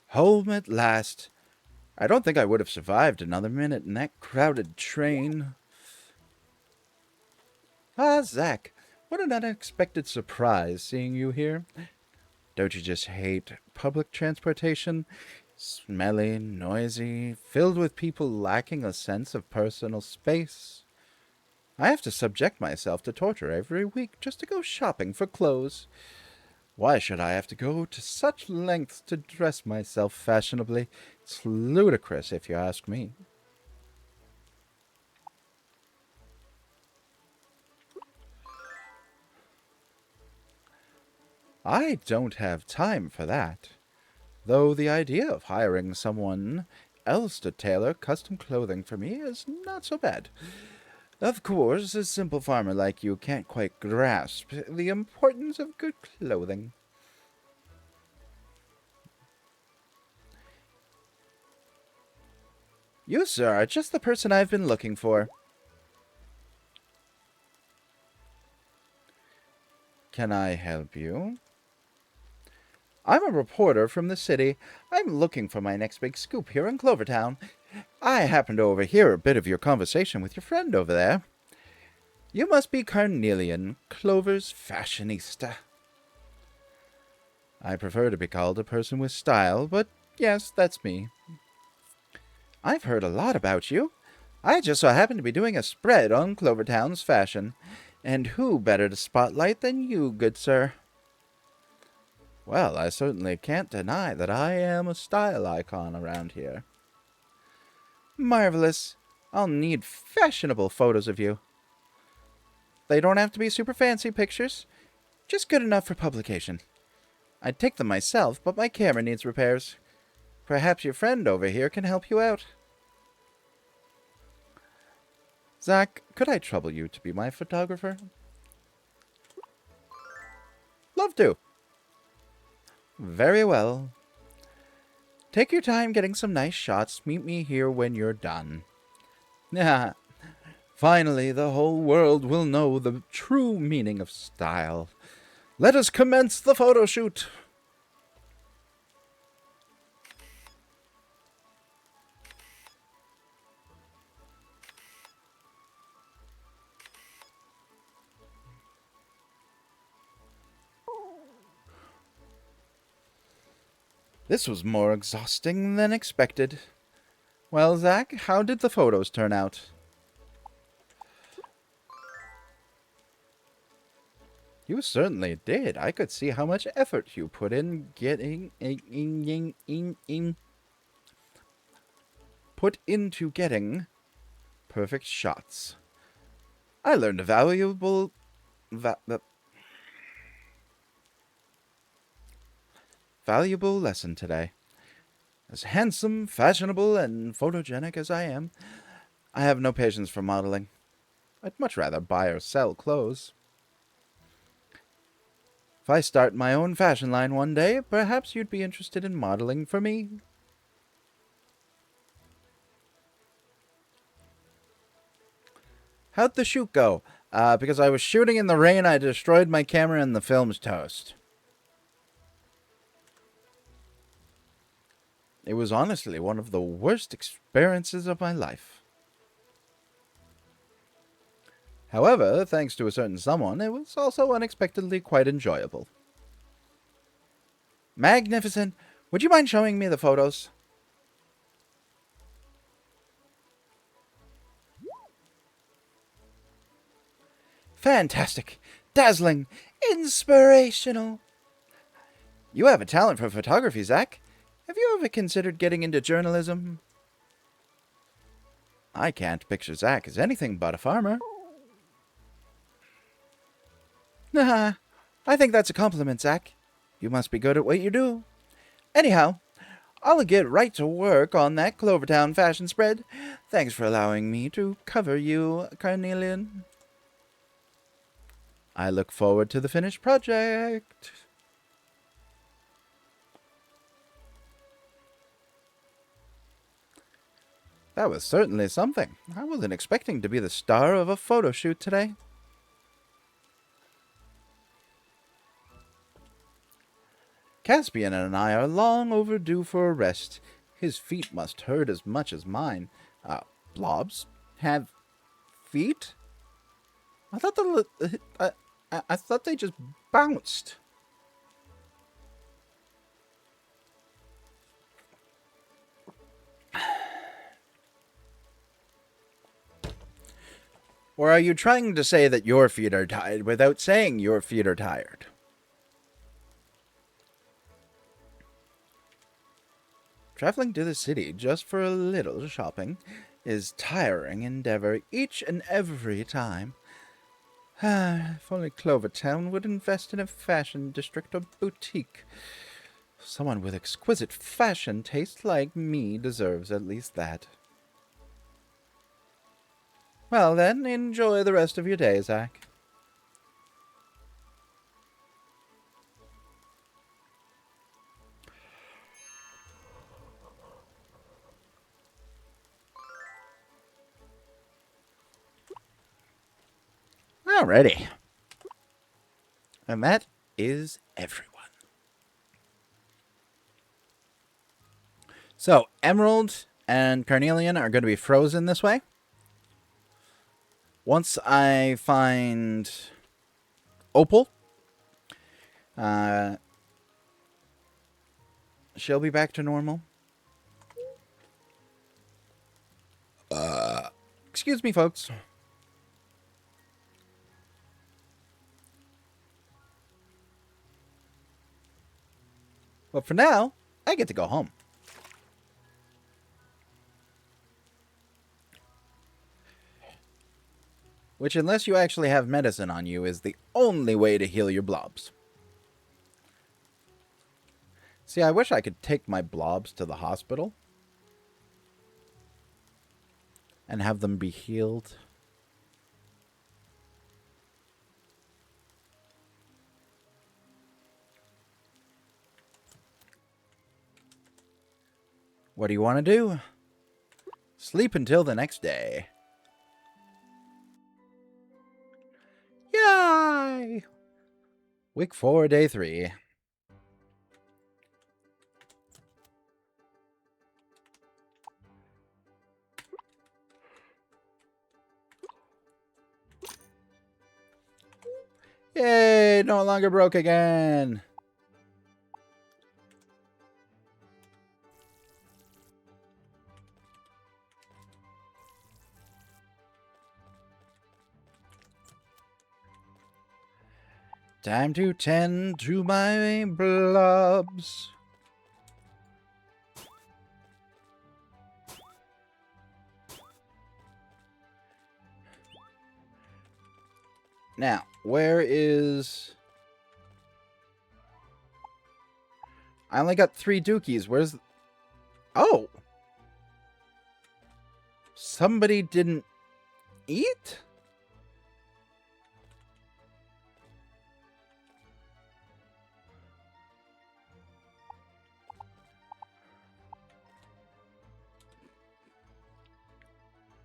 Speaker 1: Home at last. I don't think I would have survived another minute in that crowded train. Ah, Zach, what an unexpected surprise seeing you here. Don't you just hate public transportation? Smelly, noisy, filled with people lacking a sense of personal space. I have to subject myself to torture every week just to go shopping for clothes. Why should I have to go to such lengths to dress myself fashionably? It's ludicrous, if you ask me. I don't have time for that. Though the idea of hiring someone else to tailor custom clothing for me is not so bad. Of course, a simple farmer like you can't quite grasp the importance of good clothing. You, sir, are just the person I've been looking for. Can I help you? I'm a reporter from the city. I'm looking for my next big scoop here in Clover Town. I happened to overhear a bit of your conversation with your friend over there. You must be Carnelian, Clover's fashionista. I prefer to be called a person with style, but yes, that's me. I've heard a lot about you. I just so happen to be doing a spread on Clover Town's fashion. And who better to spotlight than you, good sir? Well, I certainly can't deny that I am a style icon around here. Marvelous. I'll need fashionable photos of you. They don't have to be super fancy pictures, just good enough for publication. I'd take them myself, but my camera needs repairs. Perhaps your friend over here can help you out. Zach, could I trouble you to be my photographer? Love to. Very well. Take your time getting some nice shots. Meet me here when you're done. Finally, the whole world will know the true meaning of style. Let us commence the photo shoot. This was more exhausting than expected. Well, Zach, how did the photos turn out? You certainly did. I could see how much effort you put in getting perfect shots. I learned a valuable lesson today. As handsome, fashionable, and photogenic as I am, I have no patience for modeling. I'd much rather buy or sell clothes. If I start my own fashion line one day, perhaps you'd be interested in modeling for me. How'd the shoot go? Because I was shooting in the rain, I destroyed my camera and the film's toast. It was honestly one of the worst experiences of my life. However, thanks to a certain someone, it was also unexpectedly quite enjoyable. Magnificent! Would you mind showing me the photos? Fantastic! Dazzling! Inspirational! You have a talent for photography, Zach. Have you ever considered getting into journalism? I can't picture Zach as anything but a farmer. Nah, I think that's a compliment, Zach. You must be good at what you do. Anyhow, I'll get right to work on that Clover Town fashion spread. Thanks for allowing me to cover you, Carnelian. I look forward to the finished project. That was certainly something. I wasn't expecting to be the star of a photo shoot today. Caspian and I are long overdue for a rest. His feet must hurt as much as mine. Blobs have feet? I thought I thought they just bounced. Or are you trying to say that your feet are tired without saying your feet are tired? Traveling to the city just for a little shopping is tiring endeavor each and every time. If only Clover Town would invest in a fashion district or boutique. Someone with exquisite fashion taste like me deserves at least that. Well then, enjoy the rest of your day, Zach. Alrighty. And that is everyone. So, Emerald and Carnelian are going to be frozen this way. Once I find Opal, she'll be back to normal. Excuse me, folks. But for now, I get to go home. Which, unless you actually have medicine on you, is the only way to heal your blobs. See, I wish I could take my blobs to the hospital and have them be healed. What do you want to do? Sleep until the next day. Yay! Week 4, day 3. Yay! No longer broke again. Time to tend to my blobs. Now, where is... I only got 3 dookies. Where's... Oh! Somebody didn't eat?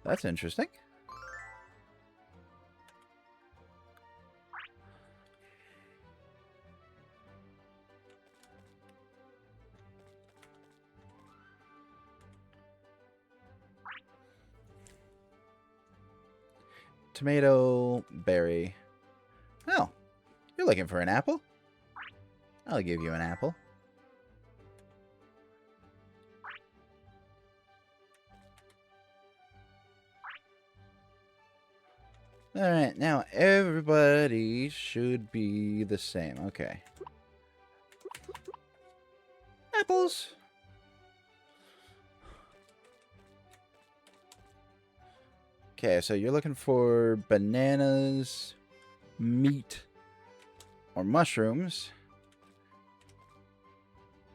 Speaker 1: That's interesting. Tomato, berry. Oh, you're looking for an apple? I'll give you an apple. Alright, now everybody should be the same. Okay. Apples. Okay, so you're looking for bananas, meat, or mushrooms.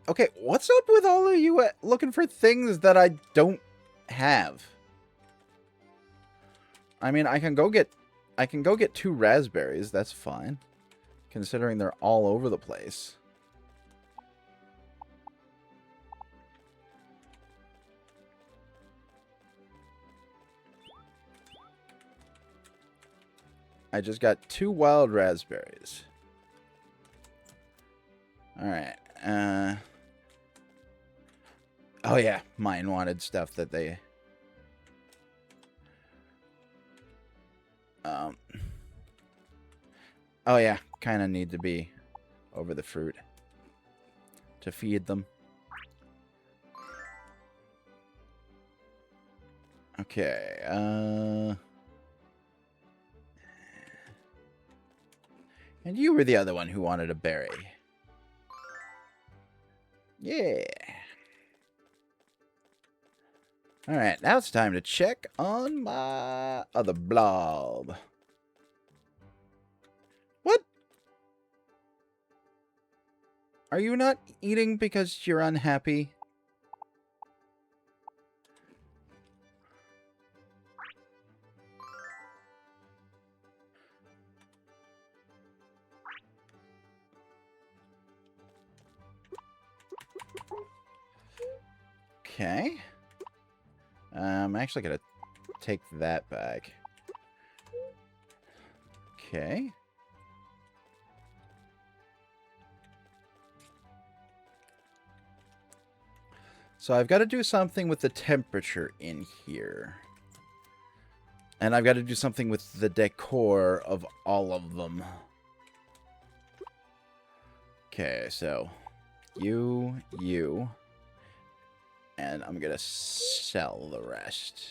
Speaker 1: Okay, what's up with all of you looking for things that I don't have? I mean, I can go get 2 raspberries. That's fine, considering they're all over the place. I just got 2 wild raspberries. Alright. Oh yeah, mine wanted stuff that they... Oh yeah, kind of need to be over the fruit to feed them. Okay, and you were the other one who wanted a berry. Yeah. Alright, now it's time to check on my other blob. What? Are you not eating because you're unhappy? Okay. I'm actually going to take that back. Okay. So I've got to do something with the temperature in here. And I've got to do something with the decor of all of them. Okay, so you. And I'm going to sell the rest.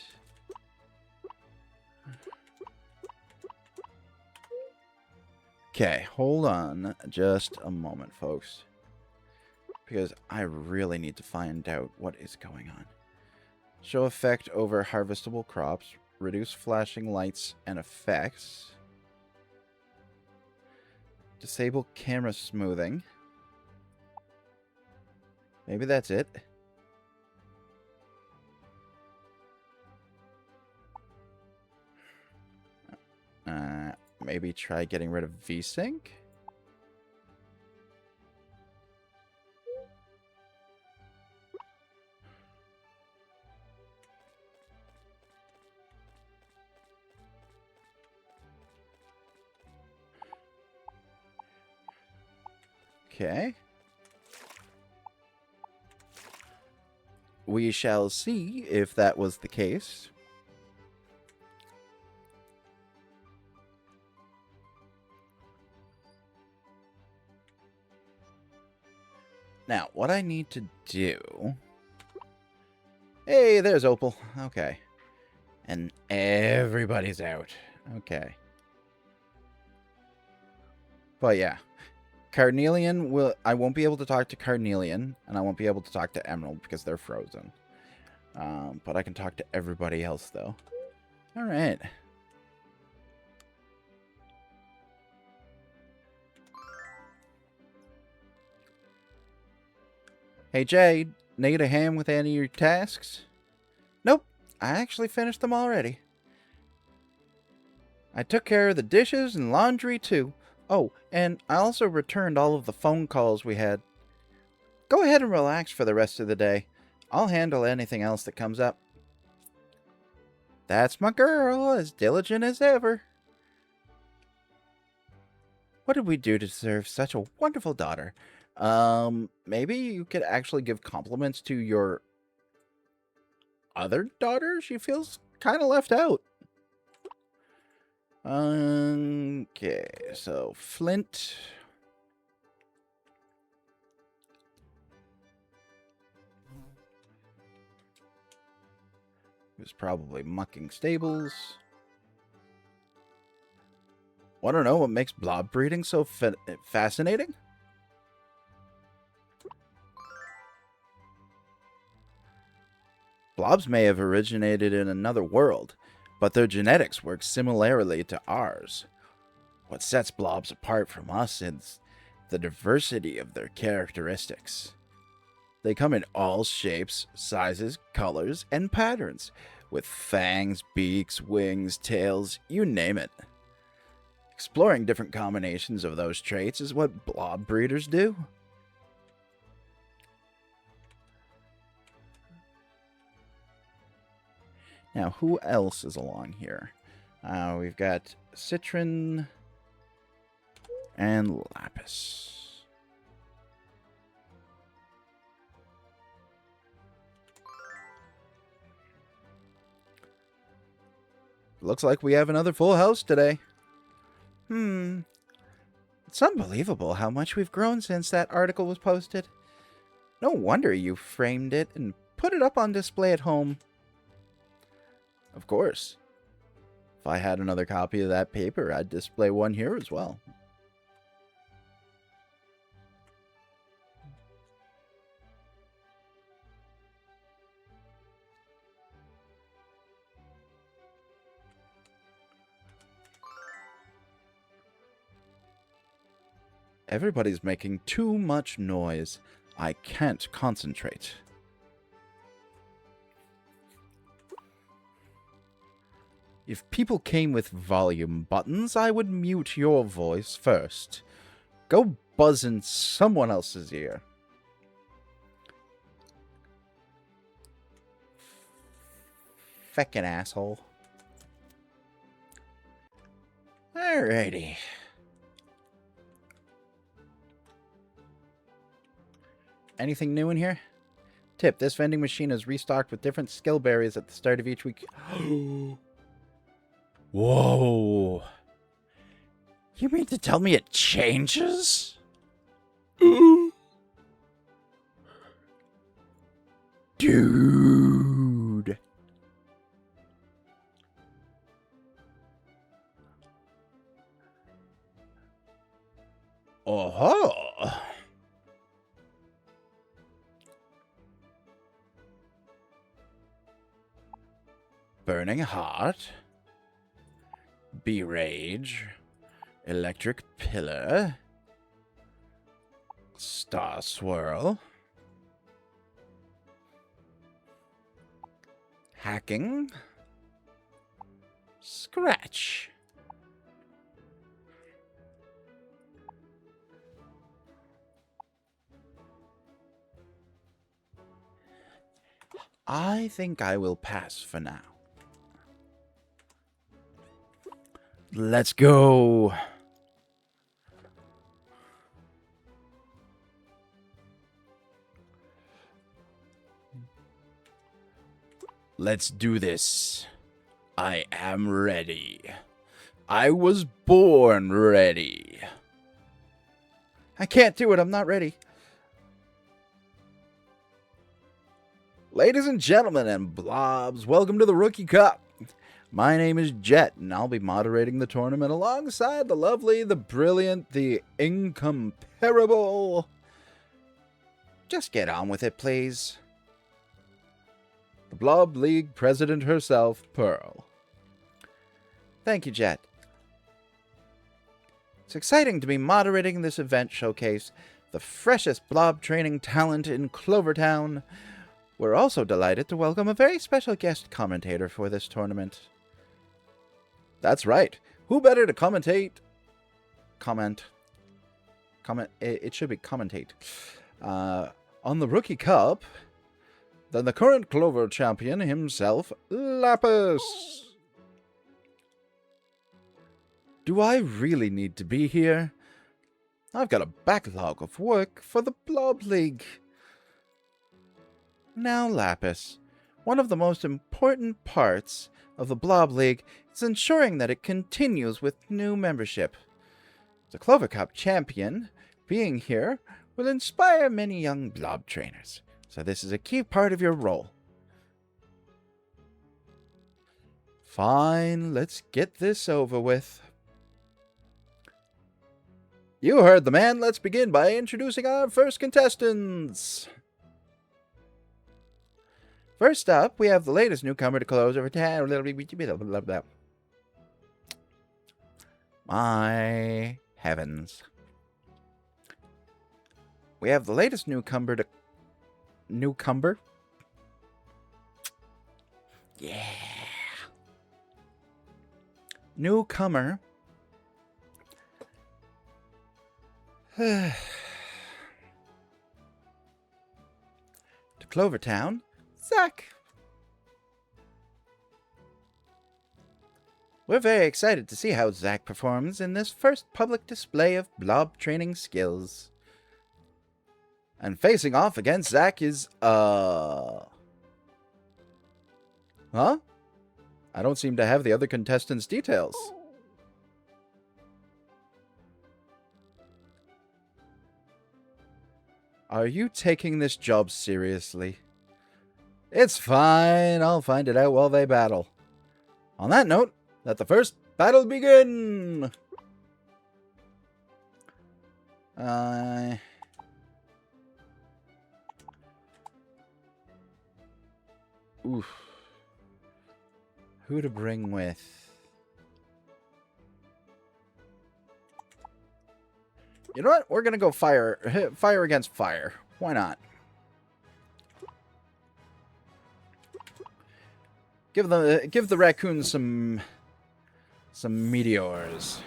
Speaker 1: Okay, hold on just a moment, folks. Because I really need to find out what is going on. Show effect over harvestable crops. Reduce flashing lights and effects. Disable camera smoothing. Maybe that's it. Maybe try getting rid of VSync? Okay. We shall see if that was the case. Now, what I need to do... Hey, there's Opal. Okay. And everybody's out. Okay. But yeah. I won't be able to talk to Carnelian, and I won't be able to talk to Emerald because they're frozen. But I can talk to everybody else, though. All right. Hey, Jade, need a hand with any of your tasks? Nope, I actually finished them already. I took care of the dishes and laundry, too. Oh, and I also returned all of the phone calls we had. Go ahead and relax for the rest of the day. I'll handle anything else that comes up. That's my girl, as diligent as ever. What did we do to deserve such a wonderful daughter? Maybe you could actually give compliments to your other daughter? She feels kind of left out. Okay, so Flint. He was probably mucking stables. Want to know what makes blob breeding so fascinating? Blobs may have originated in another world, but their genetics work similarly to ours. What sets blobs apart from us is the diversity of their characteristics. They come in all shapes, sizes, colors, and patterns, with fangs, beaks, wings, tails, you name it. Exploring different combinations of those traits is what blob breeders do. Now, who else is along here? We've got Citron and Lapis. Looks like we have another full house today. It's unbelievable how much we've grown since that article was posted. No wonder you framed it and put it up on display at home. Of course. If I had another copy of that paper, I'd display one here as well. Everybody's making too much noise. I can't concentrate. If people came with volume buttons, I would mute your voice first. Go buzz in someone else's ear. Feckin' asshole. Alrighty. Anything new in here? Tip, this vending machine is restocked with different skill berries at the start of each week. Whoa. You mean to tell me it changes? Dude. Oh. Burning Heart, B-Rage, Electric Pillar, Star Swirl, Hacking, Scratch. I think I will pass for now. Let's go. Let's do this. I am ready. I was born ready. I can't do it. I'm not ready. Ladies and gentlemen and blobs, welcome to the Rookie Cup. My name is Jet, and I'll be moderating the tournament alongside the lovely, the brilliant, the incomparable. Just get on with it, please. The Blob League president herself, Pearl. Thank you, Jet. It's exciting to be moderating this event showcase the freshest blob training talent in Clover Town. We're also delighted to welcome a very special guest commentator for this tournament. That's right. Who better to it should be commentate, on the Rookie Cup than the current Clover champion himself, Lapis. Do I really need to be here? I've got a backlog of work for the Blob League. Now, Lapis, one of the most important parts of the Blob League is ensuring that it continues with new membership. The Clover Cup champion being here will inspire many young blob trainers, so this is a key part of your role. Fine, let's get this over with. You heard the man. Let's begin by introducing our first contestants. First up, we have the latest newcomer to Clover Town. My heavens. We have the latest newcomer to... Newcomer? Yeah. Newcomer. To Clover Town, Zach. We're very excited to see how Zach performs in this first public display of blob training skills. And facing off against Zach is, Huh? I don't seem to have the other contestants' details. Are you taking this job seriously? It's fine. I'll find it out while they battle. On that note, let the first battle begin! Oof. Who to bring with? You know what? We're gonna go fire against fire. Why not? Give the raccoons some meteors.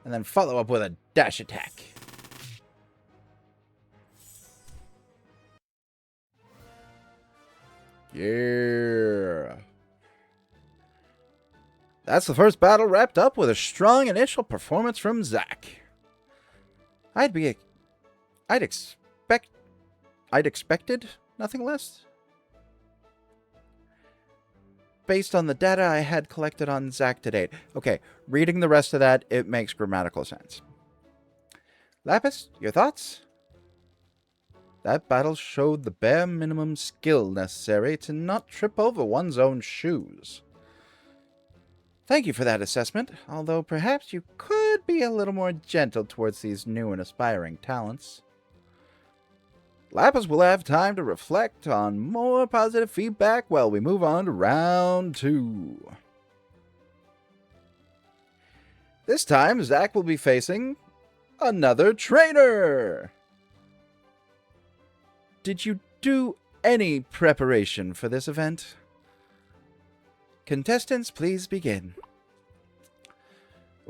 Speaker 1: And then follow up with a dash attack. Yeah. That's the first battle wrapped up with a strong initial performance from Zach. I'd expected nothing less. Based on the data I had collected on Zach to date. Okay, reading the rest of that, it makes grammatical sense. Lapis, your thoughts? That battle showed the bare minimum skill necessary to not trip over one's own shoes. Thank you for that assessment, although perhaps you could be a little more gentle towards these new and aspiring talents. Lapis will have time to reflect on more positive feedback while we move on to round 2. This time, Zach will be facing another trainer. Did you do any preparation for this event? Contestants, please begin.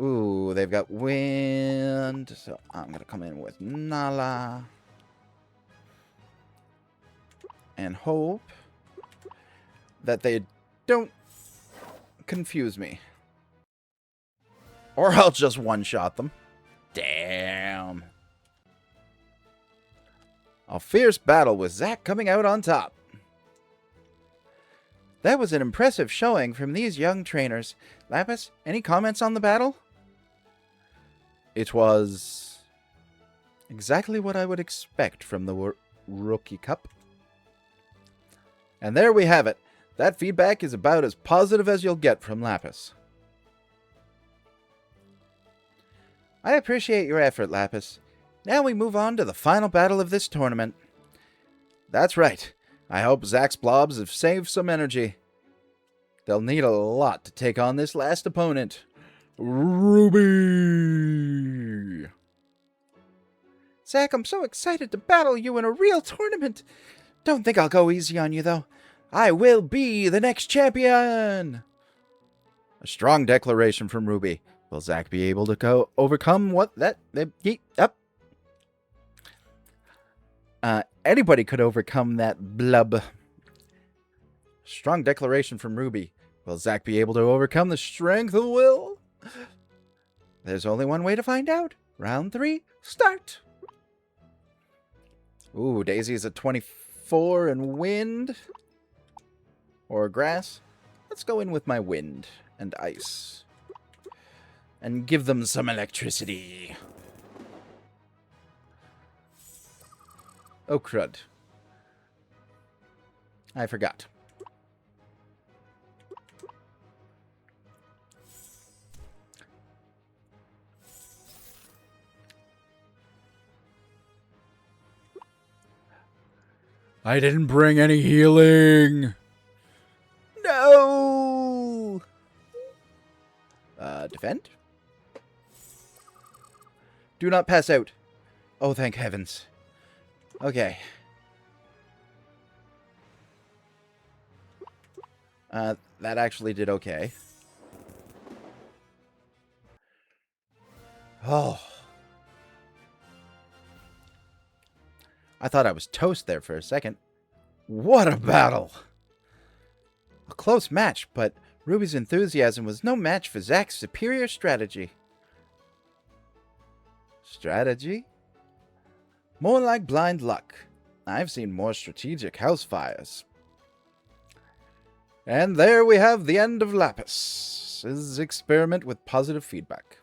Speaker 1: Ooh, they've got wind, so I'm going to come in with Nala. And hope that they don't confuse me. Or I'll just one-shot them. Damn. A fierce battle with Zach coming out on top. That was an impressive showing from these young trainers. Lapis, any comments on the battle? It was exactly what I would expect from the Rookie Cup. And there we have it. That feedback is about as positive as you'll get from Lapis. I appreciate your effort, Lapis. Now we move on to the final battle of this tournament. That's right. I hope Zach's blobs have saved some energy. They'll need a lot to take on this last opponent. Ruby! Zach, I'm so excited to battle you in a real tournament. Don't think I'll go easy on you, though. I will be the next champion! A strong declaration from Ruby. Will Zach be able to overcome what that... Anybody could overcome that blub. Strong declaration from Ruby. Will Zach be able to overcome the strength of will? There's only one way to find out. Round 3, start! Ooh, Daisy is a 24 and wind. Or grass. Let's go in with my wind and ice. And give them some electricity. Oh, crud. I forgot. I didn't bring any healing. No. Defend? Do not pass out. Oh, thank heavens. Okay. That actually did okay. Oh. I thought I was toast there for a second. What a battle! A close match, but Ruby's enthusiasm was no match for Zach's superior strategy. Strategy? More like blind luck. I've seen more strategic house fires. And there we have the end of Lapis's experiment with positive feedback.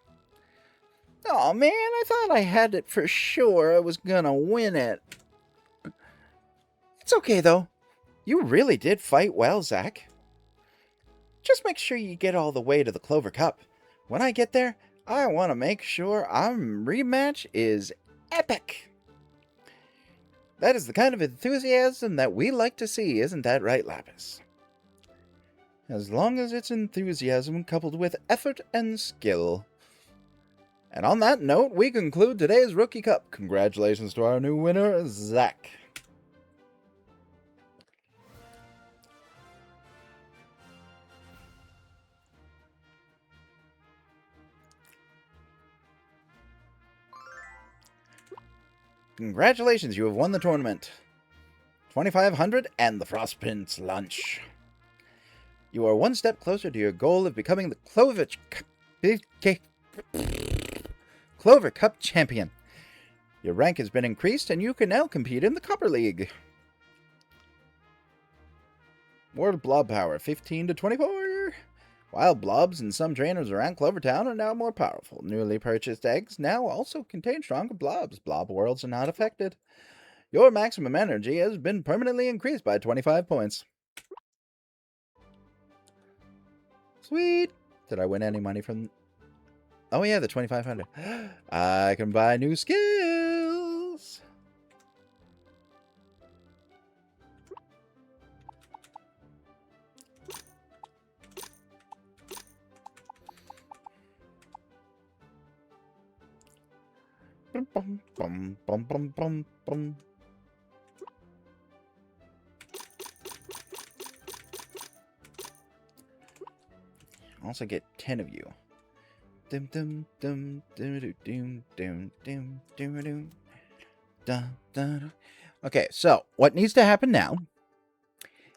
Speaker 1: Oh man, I thought I had it for sure. I was gonna win it. It's okay though. You really did fight well, Zach. Just make sure you get all the way to the Clover Cup. When I get there, I want to make sure our rematch is epic. That is the kind of enthusiasm that we like to see, isn't that right, Lapis? As long as it's enthusiasm coupled with effort and skill. And on that note, we conclude today's Rookie Cup. Congratulations to our new winner, Zach. Congratulations, you have won the tournament. 2,500 and the Frostprince lunch. You are one step closer to your goal of becoming the Clover Cup champion. Your rank has been increased and you can now compete in the Copper League. World Blob Power, 15 to 24. Wild blobs and some trainers around Clover Town are now more powerful. Newly purchased eggs now also contain stronger blobs. Blob worlds are not affected. Your maximum energy has been permanently increased by 25 points. Sweet! Did I win any money from... Oh yeah, the 2,500. I can buy new skills! Bum, bum, bum, bum, bum, bum. Also get 10 of you. Dum dum dum dum dum dum dum dum dum dum dum. Okay, so what needs to happen now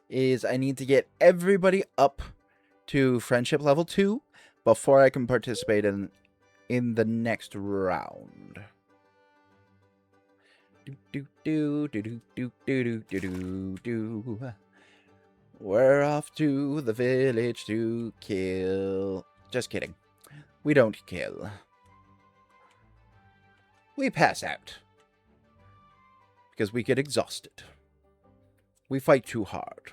Speaker 1: is I need to get everybody up to friendship level 2 before I can participate in the next round. Do do do do do do do do do. We're off to the village to kill. Just kidding. We don't kill. We pass out. Because we get exhausted. We fight too hard.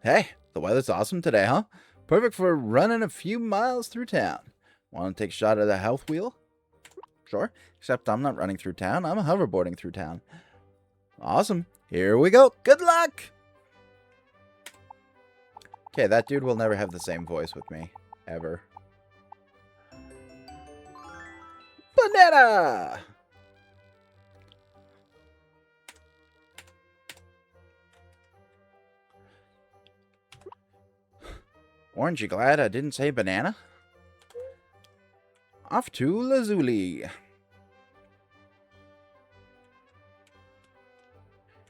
Speaker 1: Hey, the weather's awesome today, huh? Perfect for running a few miles through town. Want to take a shot at the health wheel? Sure, except I'm not running through town. I'm hoverboarding through town. Awesome. Here we go. Good luck! Okay, that dude will never have the same voice with me. Ever. Banana! Aren't you glad I didn't say banana? Off to Lazuli.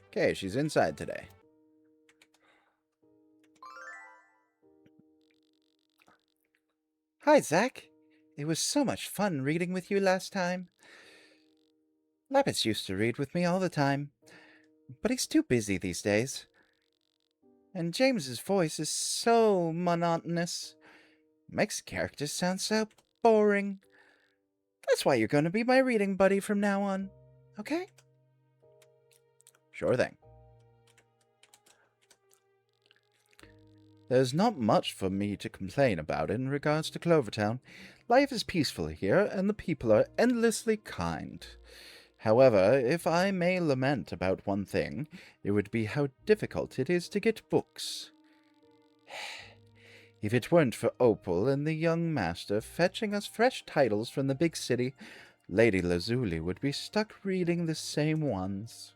Speaker 1: Okay, she's inside today. Hi, Zach. It was so much fun reading with you last time. Lapis used to read with me all the time, but he's too busy these days. And James's voice is so monotonous. Makes characters sound so boring. That's why you're going to be my reading buddy from now on, okay? Sure thing. There's not much for me to complain about in regards to Clover Town. Life is peaceful here, and the people are endlessly kind. However, if I may lament about one thing, it would be how difficult it is to get books. If it weren't for Opal and the young master fetching us fresh titles from the big city, Lady Lazuli would be stuck reading the same ones.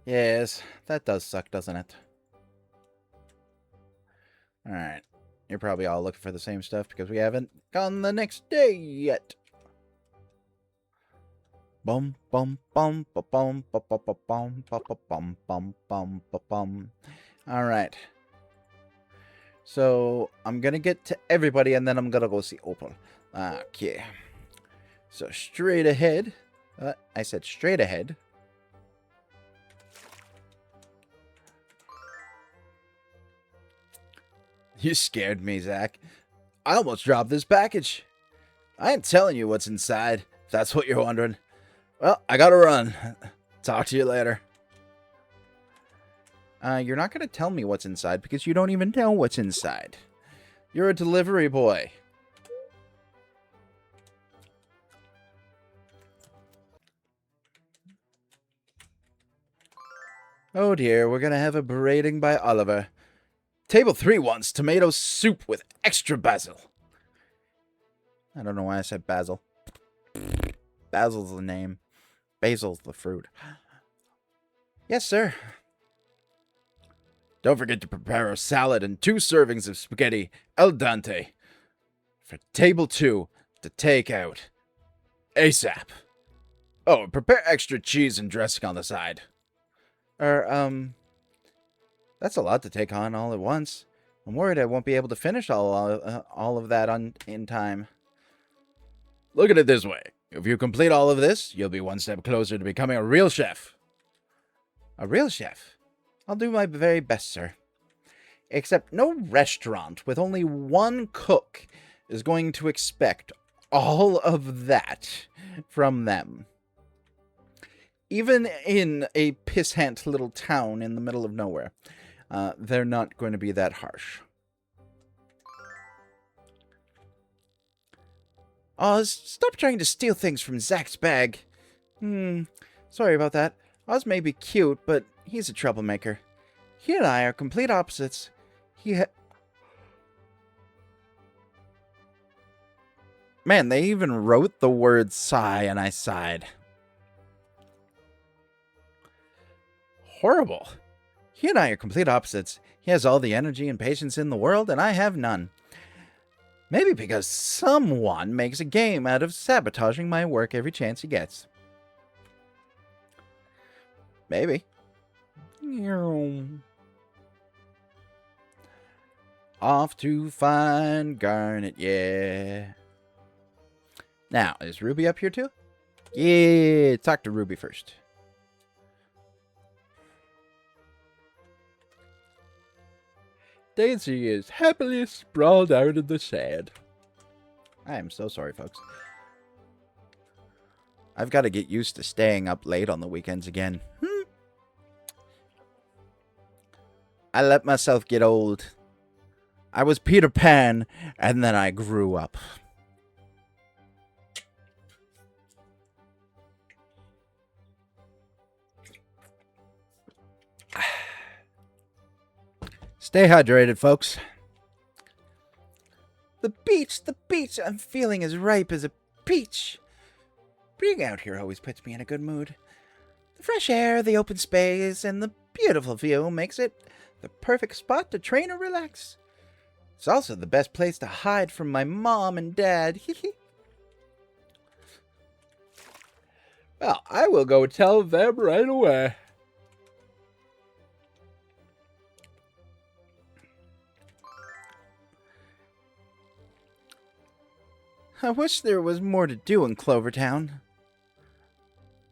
Speaker 1: Yes, that does suck, doesn't it? Alright. You're probably all looking for the same stuff because we haven't gone the next day yet. Bum bum bum ba bum ba ba ba bum ba ba bum bum bum ba bum. Alright. So I'm gonna get to everybody and then I'm gonna go see Opal. Okay. So straight ahead. I said straight ahead. You scared me, Zach. I almost dropped this package. I ain't telling you what's inside, if that's what you're wondering. Well, I gotta run. Talk to you later. You're not gonna tell me what's inside because you don't even know what's inside. You're a delivery boy. Oh dear, we're gonna have a berating by Oliver. Table 3 wants tomato soup with extra basil. I don't know why I said basil. Basil's the name. Basil's the fruit. Yes, sir. Don't forget to prepare a salad and 2 servings of spaghetti al dente for table 2 to take out ASAP. Oh, prepare extra cheese and dressing on the side. That's a lot to take on all at once. I'm worried I won't be able to finish all of that in time. Look at it this way. If you complete all of this, you'll be one step closer to becoming a real chef. A real chef? I'll do my very best, sir. Except no restaurant with only one cook is going to expect all of that from them. Even in a pissant little town in the middle of nowhere, they're not going to be that harsh. Oz, stop trying to steal things from Zach's bag. Sorry about that. Oz may be cute, but he's a troublemaker. He and I are complete opposites. Man, they even wrote the word sigh, and I sighed. Horrible. He and I are complete opposites. He has all the energy and patience in the world, and I have none. Maybe because someone makes a game out of sabotaging my work every chance he gets. Maybe. Off to find Garnet, yeah. Now, is Ruby up here too? Yeah, talk to Ruby first. Daisy is happily sprawled out in the sand. I am so sorry, folks. I've got to get used to staying up late on the weekends again. I let myself get old. I was Peter Pan, and then I grew up. Stay hydrated, folks. The beach, the beach. I'm feeling as ripe as a peach. Being out here always puts me in a good mood. The fresh air, the open space, and the beautiful view makes it the perfect spot to train or relax. It's also the best place to hide from my mom and dad. Well, I will go tell them right away. I wish there was more to do in Clover Town.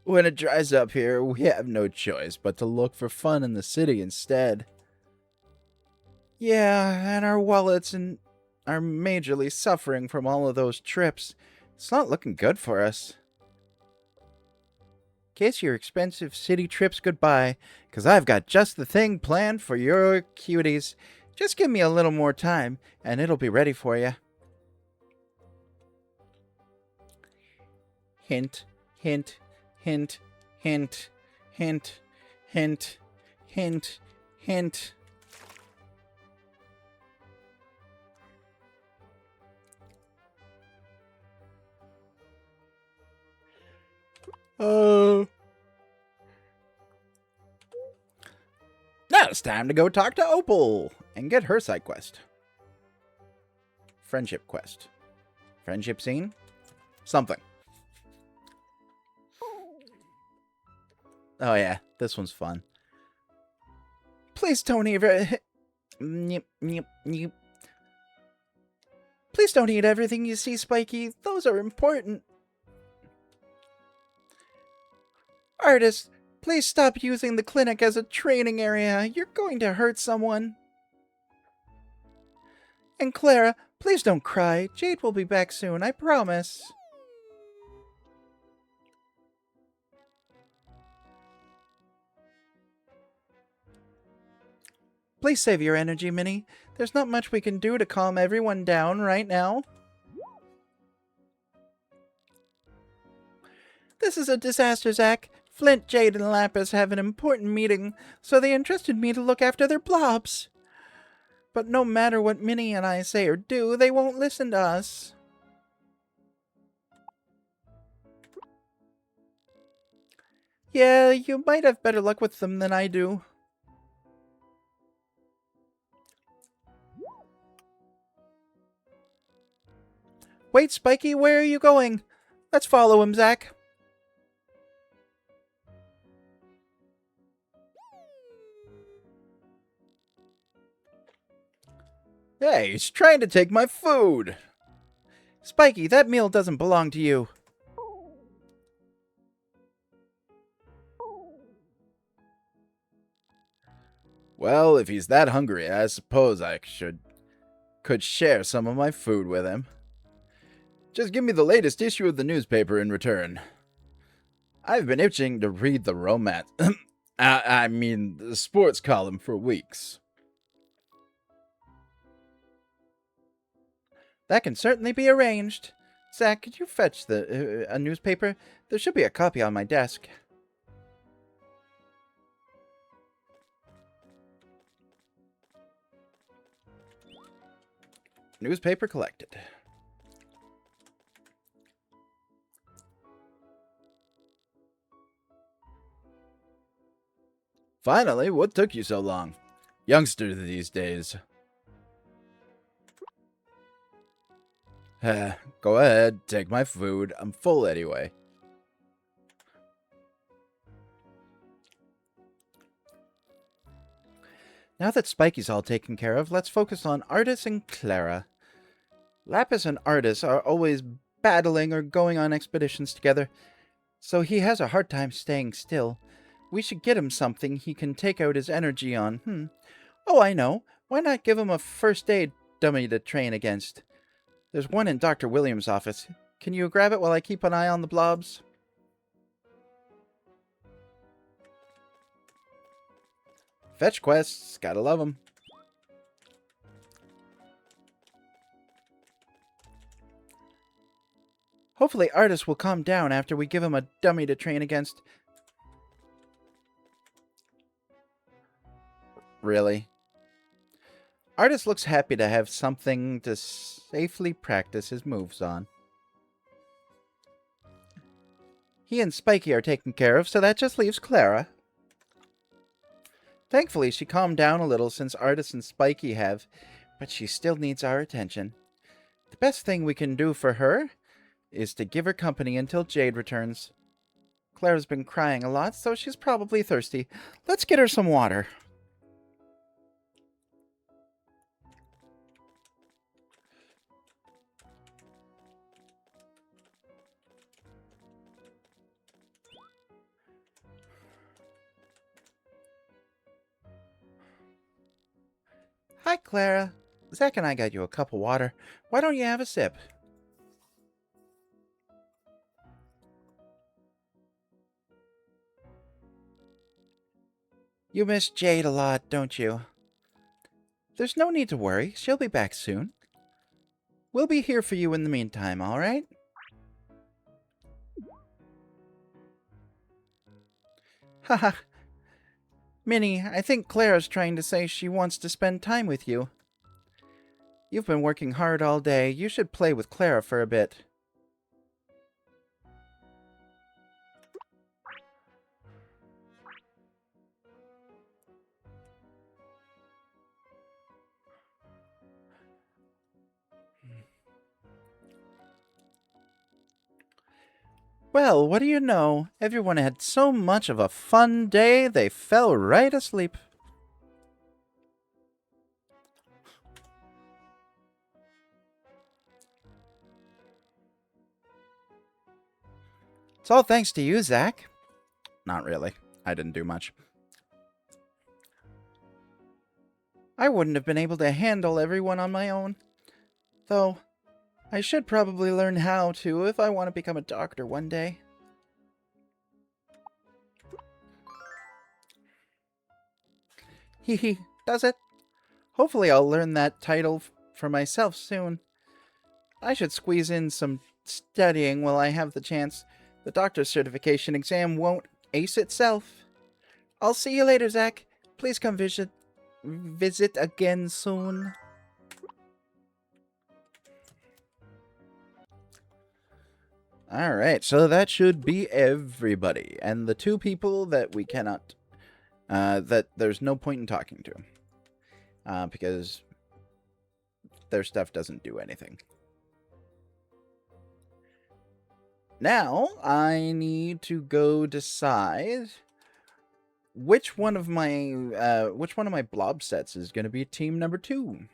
Speaker 1: When it dries up here, we have no choice but to look for fun in the city instead. Yeah, and our wallets are majorly suffering from all of those trips. It's not looking good for us. Kiss your expensive city trips goodbye, 'cause I've got just the thing planned for your cuties. Just give me a little more time, and it'll be ready for you. Hint, hint, hint, hint, hint, hint, hint, hint. Now it's time to go talk to Opal and get her side quest. Friendship quest. Friendship scene? Something. Oh yeah, this one's fun. Please don't ever... Please don't eat everything you see, Spiky. Those are important. Artist, please stop using the clinic as a training area. You're going to hurt someone. And Clara, please don't cry. Jade will be back soon, I promise. Please save your energy, Minnie. There's not much we can do to calm everyone down right now. This is a disaster, Zach. Flint, Jade, and Lapis have an important meeting, so they entrusted me to look after their blobs. But no matter what Minnie and I say or do, they won't listen to us. Yeah, you might have better luck with them than I do. Wait, Spiky, where are you going? Let's follow him, Zach. Hey, he's trying to take my food. Spiky, that meal doesn't belong to you. Well, if he's that hungry, I suppose I could share some of my food with him. Just give me the latest issue of the newspaper in return. I've been itching to read the romance... I mean, the sports column for weeks. That can certainly be arranged. Zach, could you fetch a newspaper? There should be a copy on my desk. Newspaper collected. Finally, what took you so long? Youngsters these days. Go ahead, take my food. I'm full anyway. Now that Spiky's all taken care of, let's focus on Artis and Clara. Lapis and Artis are always battling or going on expeditions together, so he has a hard time staying still. We should get him something he can take out his energy on. Oh, I know. Why not give him a first aid dummy to train against? There's one in Dr. Williams' office. Can you grab it while I keep an eye on the blobs? Fetch quests. Gotta love them. Hopefully Artis will calm down after we give him a dummy to train against. Really? Artis looks happy to have something to safely practice his moves on. He and Spiky are taken care of, so that just leaves Clara. Thankfully, she calmed down a little since Artis and Spiky have, but she still needs our attention. The best thing we can do for her is to give her company until Jade returns. Clara's been crying a lot, so she's probably thirsty. Let's get her some water. Hi, Clara. Zach and I got you a cup of water. Why don't you have a sip? You miss Jade a lot, don't you? There's no need to worry. She'll be back soon. We'll be here for you in the meantime, all right? Haha. Minnie, I think Clara's trying to say she wants to spend time with you. You've been working hard all day. You should play with Clara for a bit. Well, what do you know? Everyone had so much of a fun day, they fell right asleep. It's all thanks to you, Zach. Not really. I didn't do much. I wouldn't have been able to handle everyone on my own. Though, I should probably learn how to if I want to become a doctor one day. Hee, does it? Hopefully I'll learn that title for myself soon. I should squeeze in some studying while I have the chance. The doctor's certification exam won't ace itself. I'll see you later, Zach. Please come visit again soon. Alright, so that should be everybody. And the two people that we cannot... that there's no point in talking to. Because their stuff doesn't do anything. Now, I need to go decide which one of my blob sets is going to be team number 2.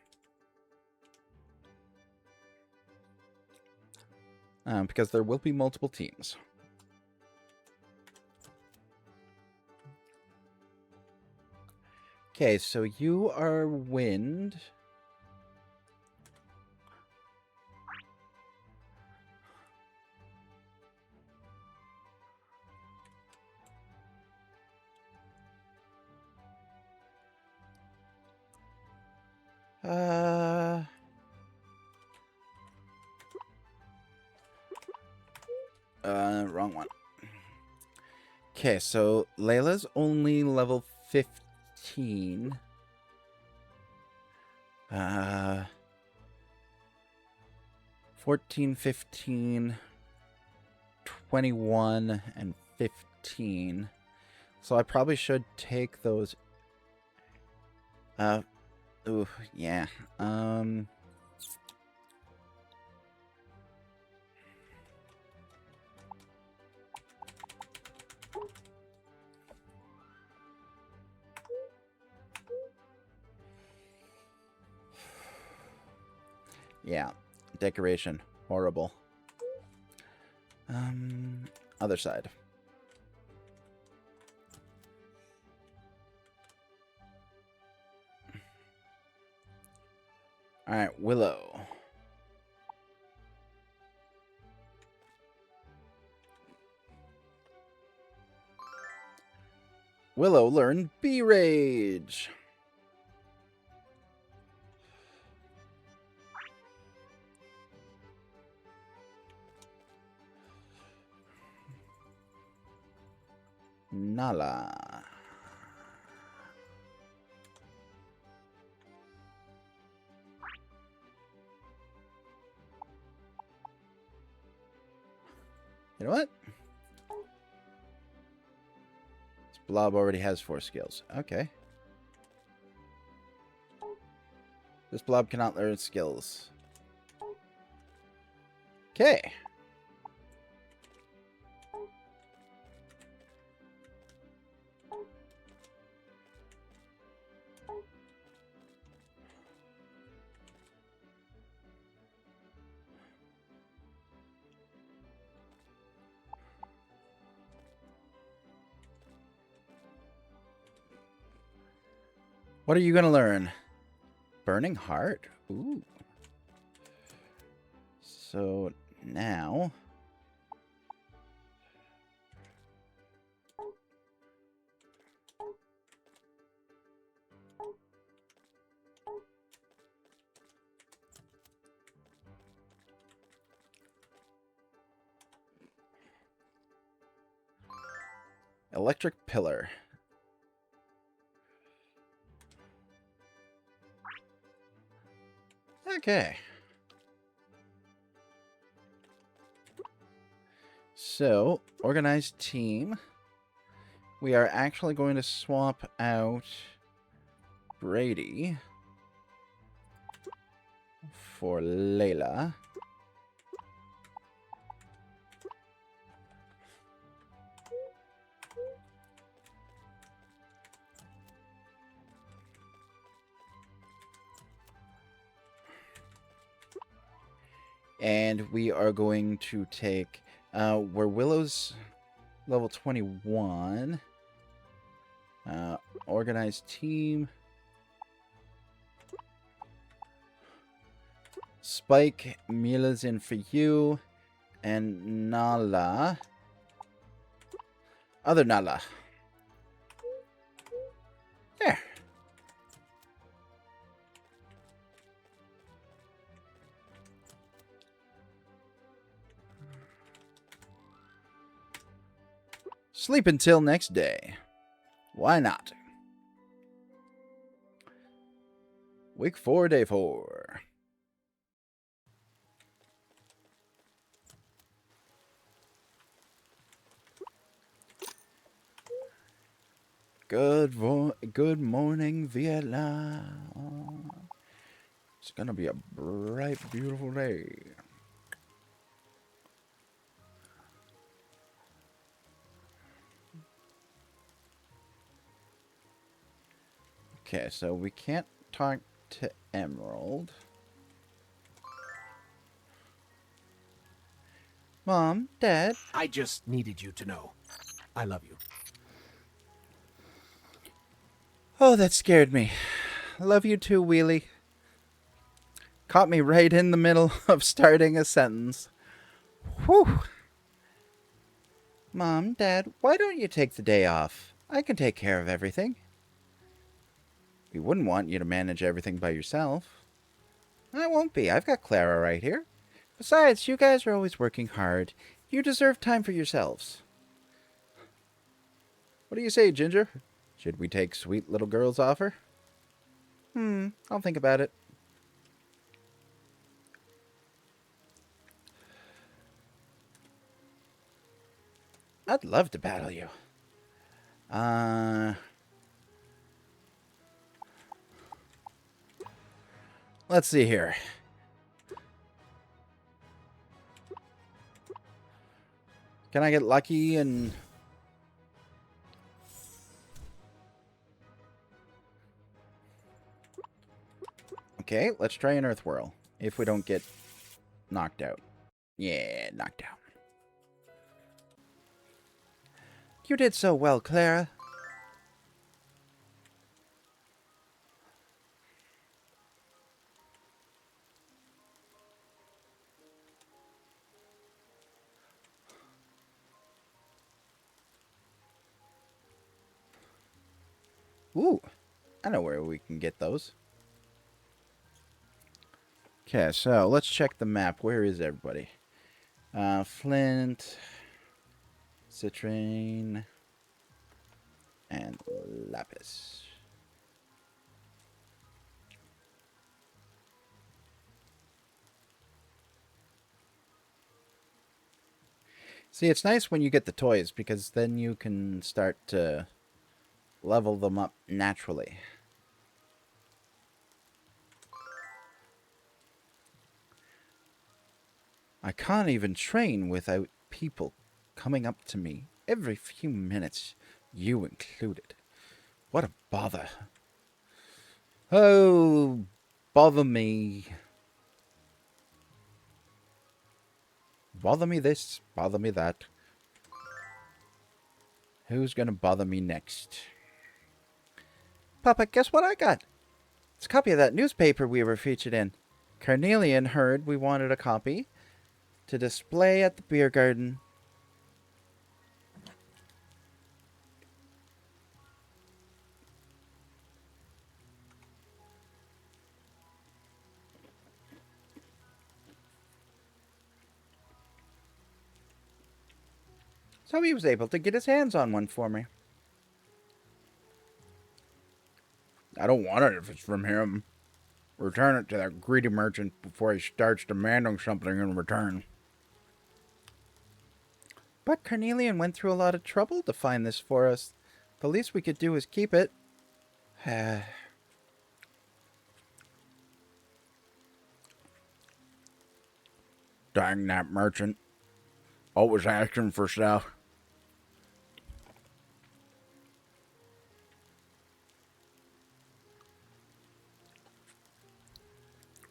Speaker 1: Because there will be multiple teams. Okay, so you are wind. Wrong one. Okay, so Layla's only level 15. 14, 15, 21, and 15. So I probably should take those. Ooh, yeah. Yeah, decoration, horrible. Other side. All right, Willow. Willow learned Bee Rage. Nala. You know what? This blob already has 4 skills. Okay. This blob cannot learn skills. Okay. What are you going to learn? Burning Heart? Ooh. So now... Electric Pillar. Okay. So, organized team. We are actually going to swap out Brady for Layla. And we are going to take, where Willow's level 21, organized team, Spike, Mila's in for you, and Nala, other Nala. There. Sleep until next day. Why not? Week 4, day 4. Good morning, Vietnam. It's gonna be a bright, beautiful day. Okay, so we can't talk to Emerald. Mom, Dad.
Speaker 2: I just needed you to know. I love you.
Speaker 1: Oh, that scared me. Love you too, Wheelie. Caught me right in the middle of starting a sentence. Whew. Mom, Dad, why don't you take the day off? I can take care of everything. We wouldn't want you to manage everything by yourself. I won't be. I've got Clara right here. Besides, you guys are always working hard. You deserve time for yourselves. What do you say, Ginger? Should we take sweet little girl's offer? I'll think about it. I'd love to battle you. Let's see here. Can I get lucky and... Okay, let's try an Earth Whirl. If we don't get knocked out. Yeah, knocked out. You did so well, Clara. Ooh, I know where we can get those. Okay, so let's check the map. Where is everybody? Flint, citrine, and lapis. See, it's nice when you get the toys because then you can start to level them up naturally. I can't even train without people coming up to me every few minutes, you included. What a bother. Oh, bother me. Bother me this, bother me that. Who's gonna bother me next? Papa, guess what I got? It's a copy of that newspaper we were featured in. Carnelian heard we wanted a copy to display at the beer garden. So he was able to get his hands on one for me. I don't want it if it's from him. Return it to that greedy merchant before he starts demanding something in return. But Carnelian went through a lot of trouble to find this for us. The least we could do is keep it. Dang that merchant. Always asking for stuff.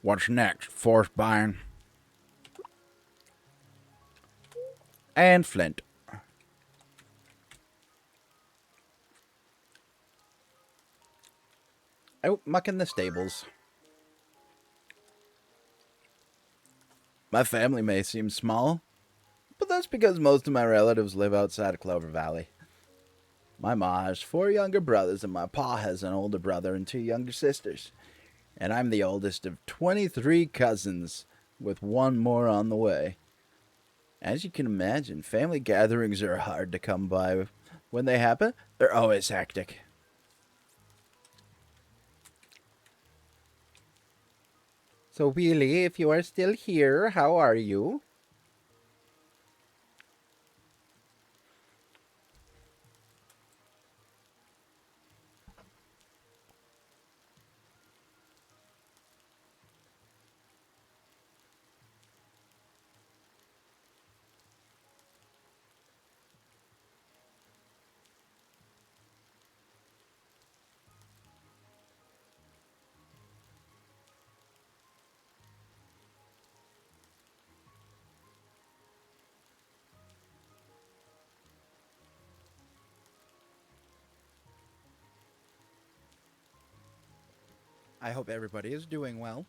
Speaker 1: What's next? Force buying. And flint. Out mucking the stables. My family may seem small, but that's because most of my relatives live outside of Clover Valley. My ma has 4 younger brothers, and my pa has an older brother and 2 younger sisters. And I'm the oldest of 23 cousins, with 1 more on the way. As you can imagine, family gatherings are hard to come by. When they happen, they're always hectic. So, Wheelie, if you are still here, how are you? I hope everybody is doing well.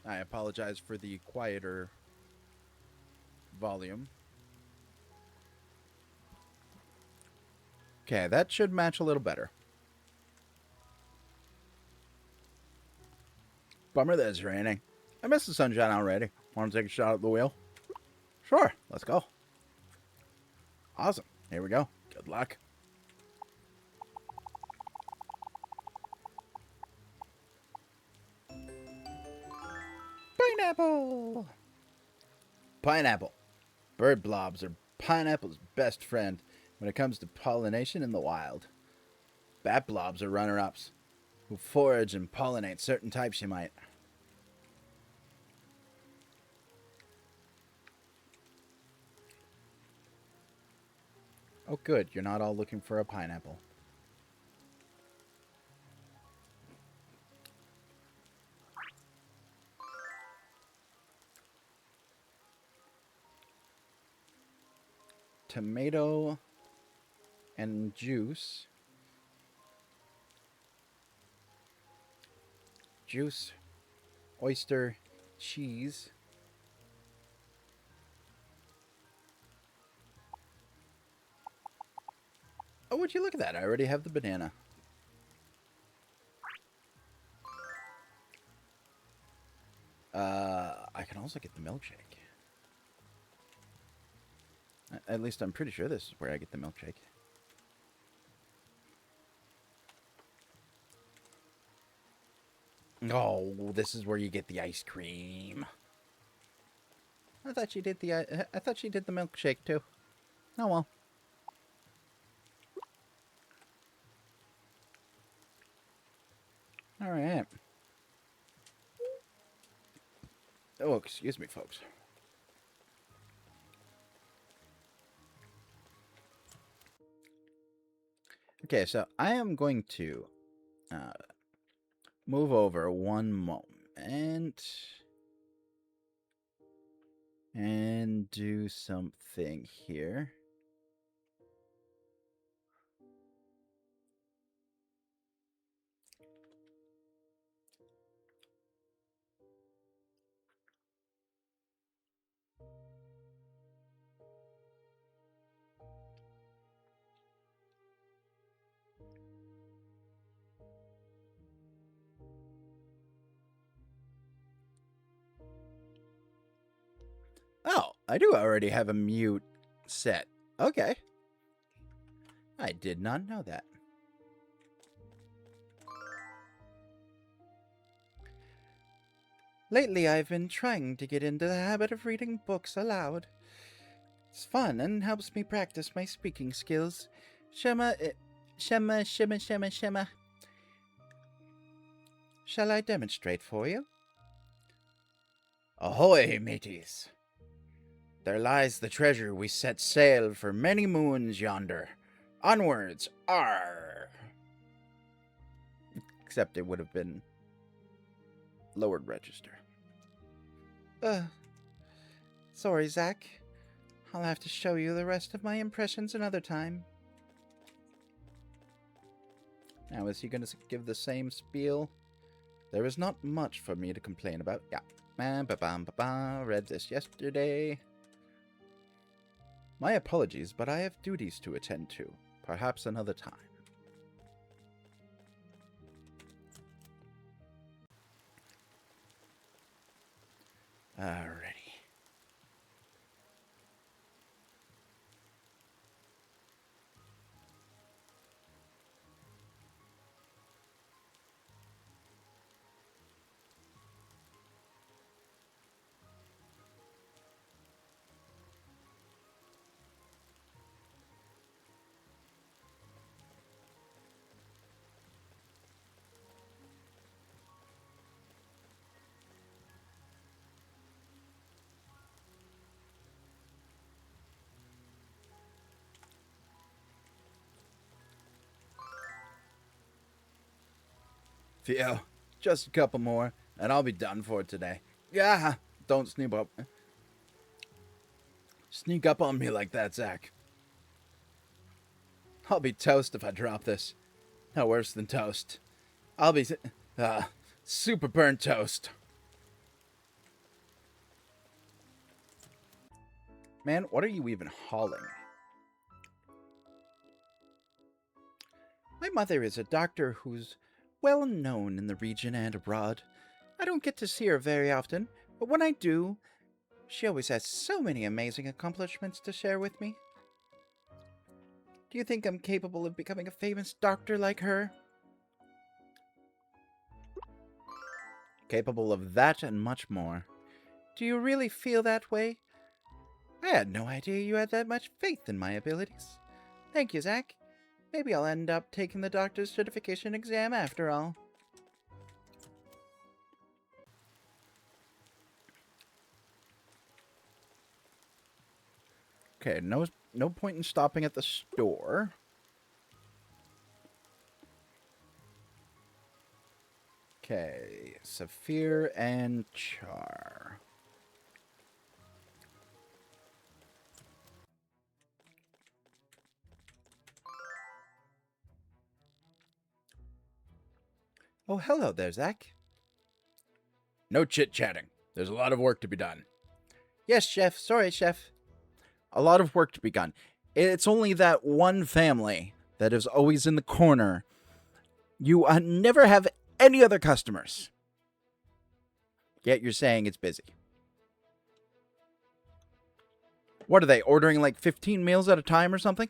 Speaker 1: I apologize for the quieter volume. Okay, that should match a little better. Bummer that it's raining. I miss the sunshine already. Want to take a shot at the wheel? Sure, let's go. Awesome. Here we go. Good luck. Pineapple! Pineapple. Bird blobs are pineapple's best friend when it comes to pollination in the wild. Bat blobs are runner-ups who forage and pollinate certain types you might. Oh good, you're not all looking for a pineapple. Tomato and juice. Juice, oyster, cheese. Oh, would you look at that? I already have the banana. I can also get the milkshake. At least I'm pretty sure this is where I get the milkshake. Oh, this is where you get the ice cream. I thought she did I thought she did the milkshake too. Oh well. All right. Oh, excuse me, folks. Okay, so I am going to move over one moment and do something here. Oh, I do already have a mute set. Okay. I did not know that. Lately, I've been trying to get into the habit of reading books aloud. It's fun and helps me practice my speaking skills. Shema. Shall I demonstrate for you? Ahoy, mateys! There lies the treasure we set sail for many moons yonder. Onwards, arr! Except it would have been lowered register. Sorry, Zach. I'll have to show you the rest of my impressions another time. Now, is he going to give the same spiel? There is not much for me to complain about. Yeah. Read this yesterday. My apologies, but I have duties to attend to. Perhaps another time. Alrighty. Theo, just a couple more, and I'll be done for today. Yeah, don't sneak up. Sneak up on me like that, Zach. I'll be toast if I drop this. No worse than toast. I'll be super burnt toast. Man, what are you even hauling? My mother is a doctor who's well known in the region and abroad. I don't get to see her very often, but when I do, she always has so many amazing accomplishments to share with me. Do you think I'm capable of becoming a famous doctor like her? Capable of that and much more. Do you really feel that way? I had no idea you had that much faith in my abilities. Thank you, Zach. Maybe I'll end up taking the doctor's certification exam after all. Okay, no point in stopping at the store. Okay, Saphir and Char. Oh, hello there, Zach. No chit-chatting. There's a lot of work to be done. Yes, Chef. Sorry, Chef. A lot of work to be done. It's only that one family that is always in the corner. You never have any other customers. Yet you're saying it's busy. What are they, ordering like 15 meals at a time or something?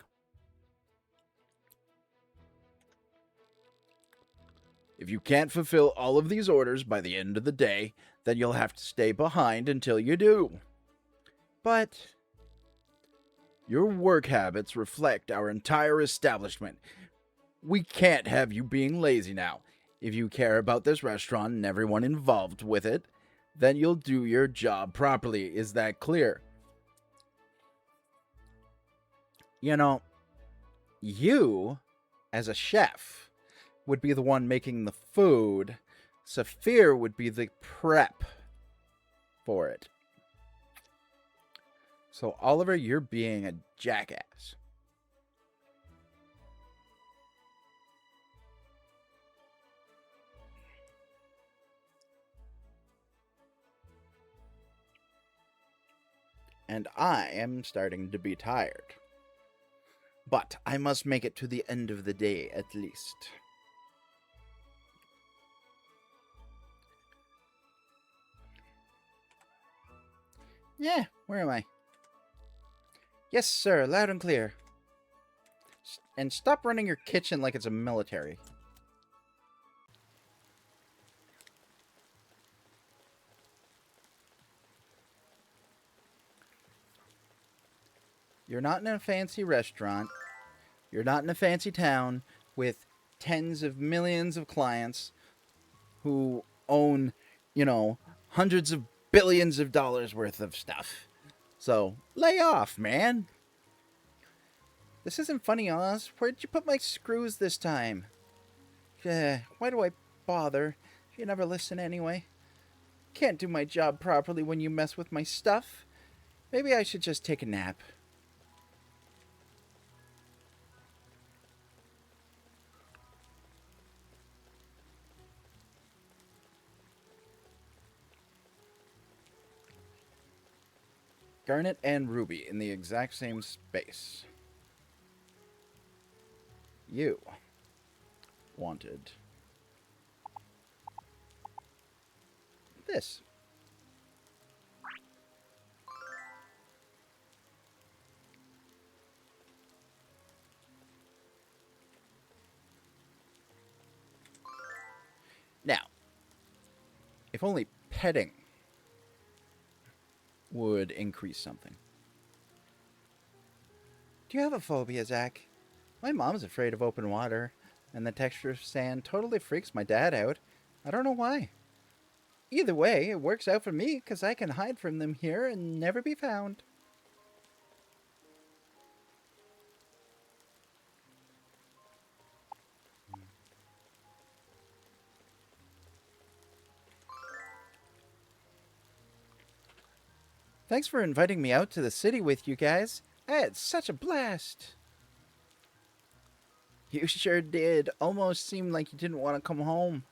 Speaker 1: If you can't fulfill all of these orders by the end of the day, then you'll have to stay behind until you do. But your work habits reflect our entire establishment. We can't have you being lazy now. If you care about this restaurant and everyone involved with it, then you'll do your job properly. Is that clear? You know, you, as a chef, would be the one making the food. Saphir would be the prep for it. So, Oliver, you're being a jackass. And I am starting to be tired. But I must make it to the end of the day at least. Yeah, where am I? Yes, sir, loud and clear. And stop running your kitchen like it's a military. You're not in a fancy restaurant. You're not in a fancy town with tens of millions of clients who own, hundreds of billions of dollars worth of stuff. So, lay off, man. This isn't funny, Oz. Where'd you put my screws this time? Why do I bother? You never listen anyway. Can't do my job properly when you mess with my stuff. Maybe I should just take a nap. Garnet and Ruby in the exact same space. You wanted this. Now, if only petting would increase something. Do you have a phobia, Zach? My mom's afraid of open water, and the texture of sand totally freaks my dad out. I don't know why. Either way, it works out for me, because I can hide from them here and never be found. Thanks for inviting me out to the city with you guys. I had such a blast. You sure did. Almost seemed like you didn't want to come home.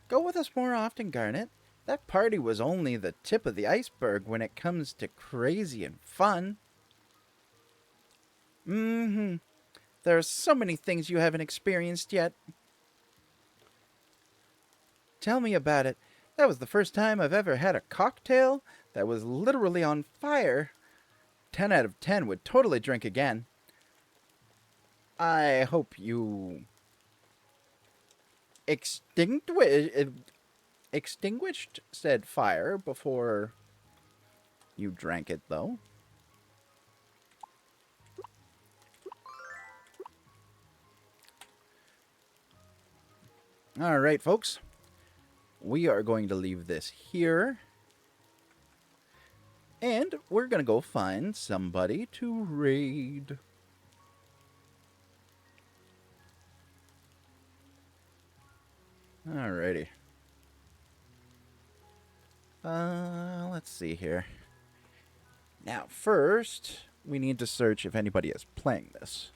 Speaker 1: Go with us more often, Garnet. That party was only the tip of the iceberg when it comes to crazy and fun. There are so many things you haven't experienced yet. Tell me about it. That was the first time I've ever had a cocktail that was literally on fire. 10 out of 10 would totally drink again. I hope you extinguished said fire before you drank it, though. All right, folks. We are going to leave this here. And we're going to go find somebody to raid. Alrighty. Let's see here. Now, first, we need to search if anybody is playing this.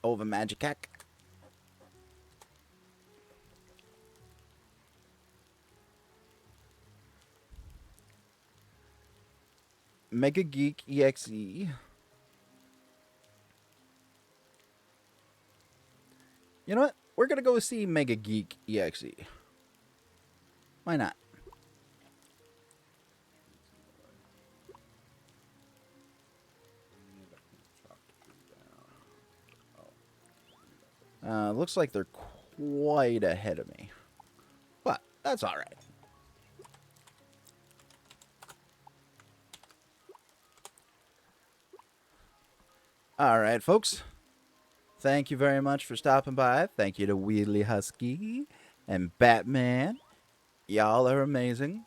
Speaker 1: Ova Magica. Mega Geek EXE. You know what? We're gonna go see Mega Geek EXE. Why not? Looks like they're quite ahead of me. But that's alright. Alright, folks. Thank you very much for stopping by. Thank you to Wheatley Husky and Batman. Y'all are amazing.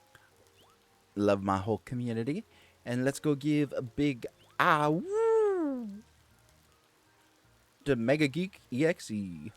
Speaker 1: Love my whole community. And let's go give a big ah woo to Mega Geek EXE.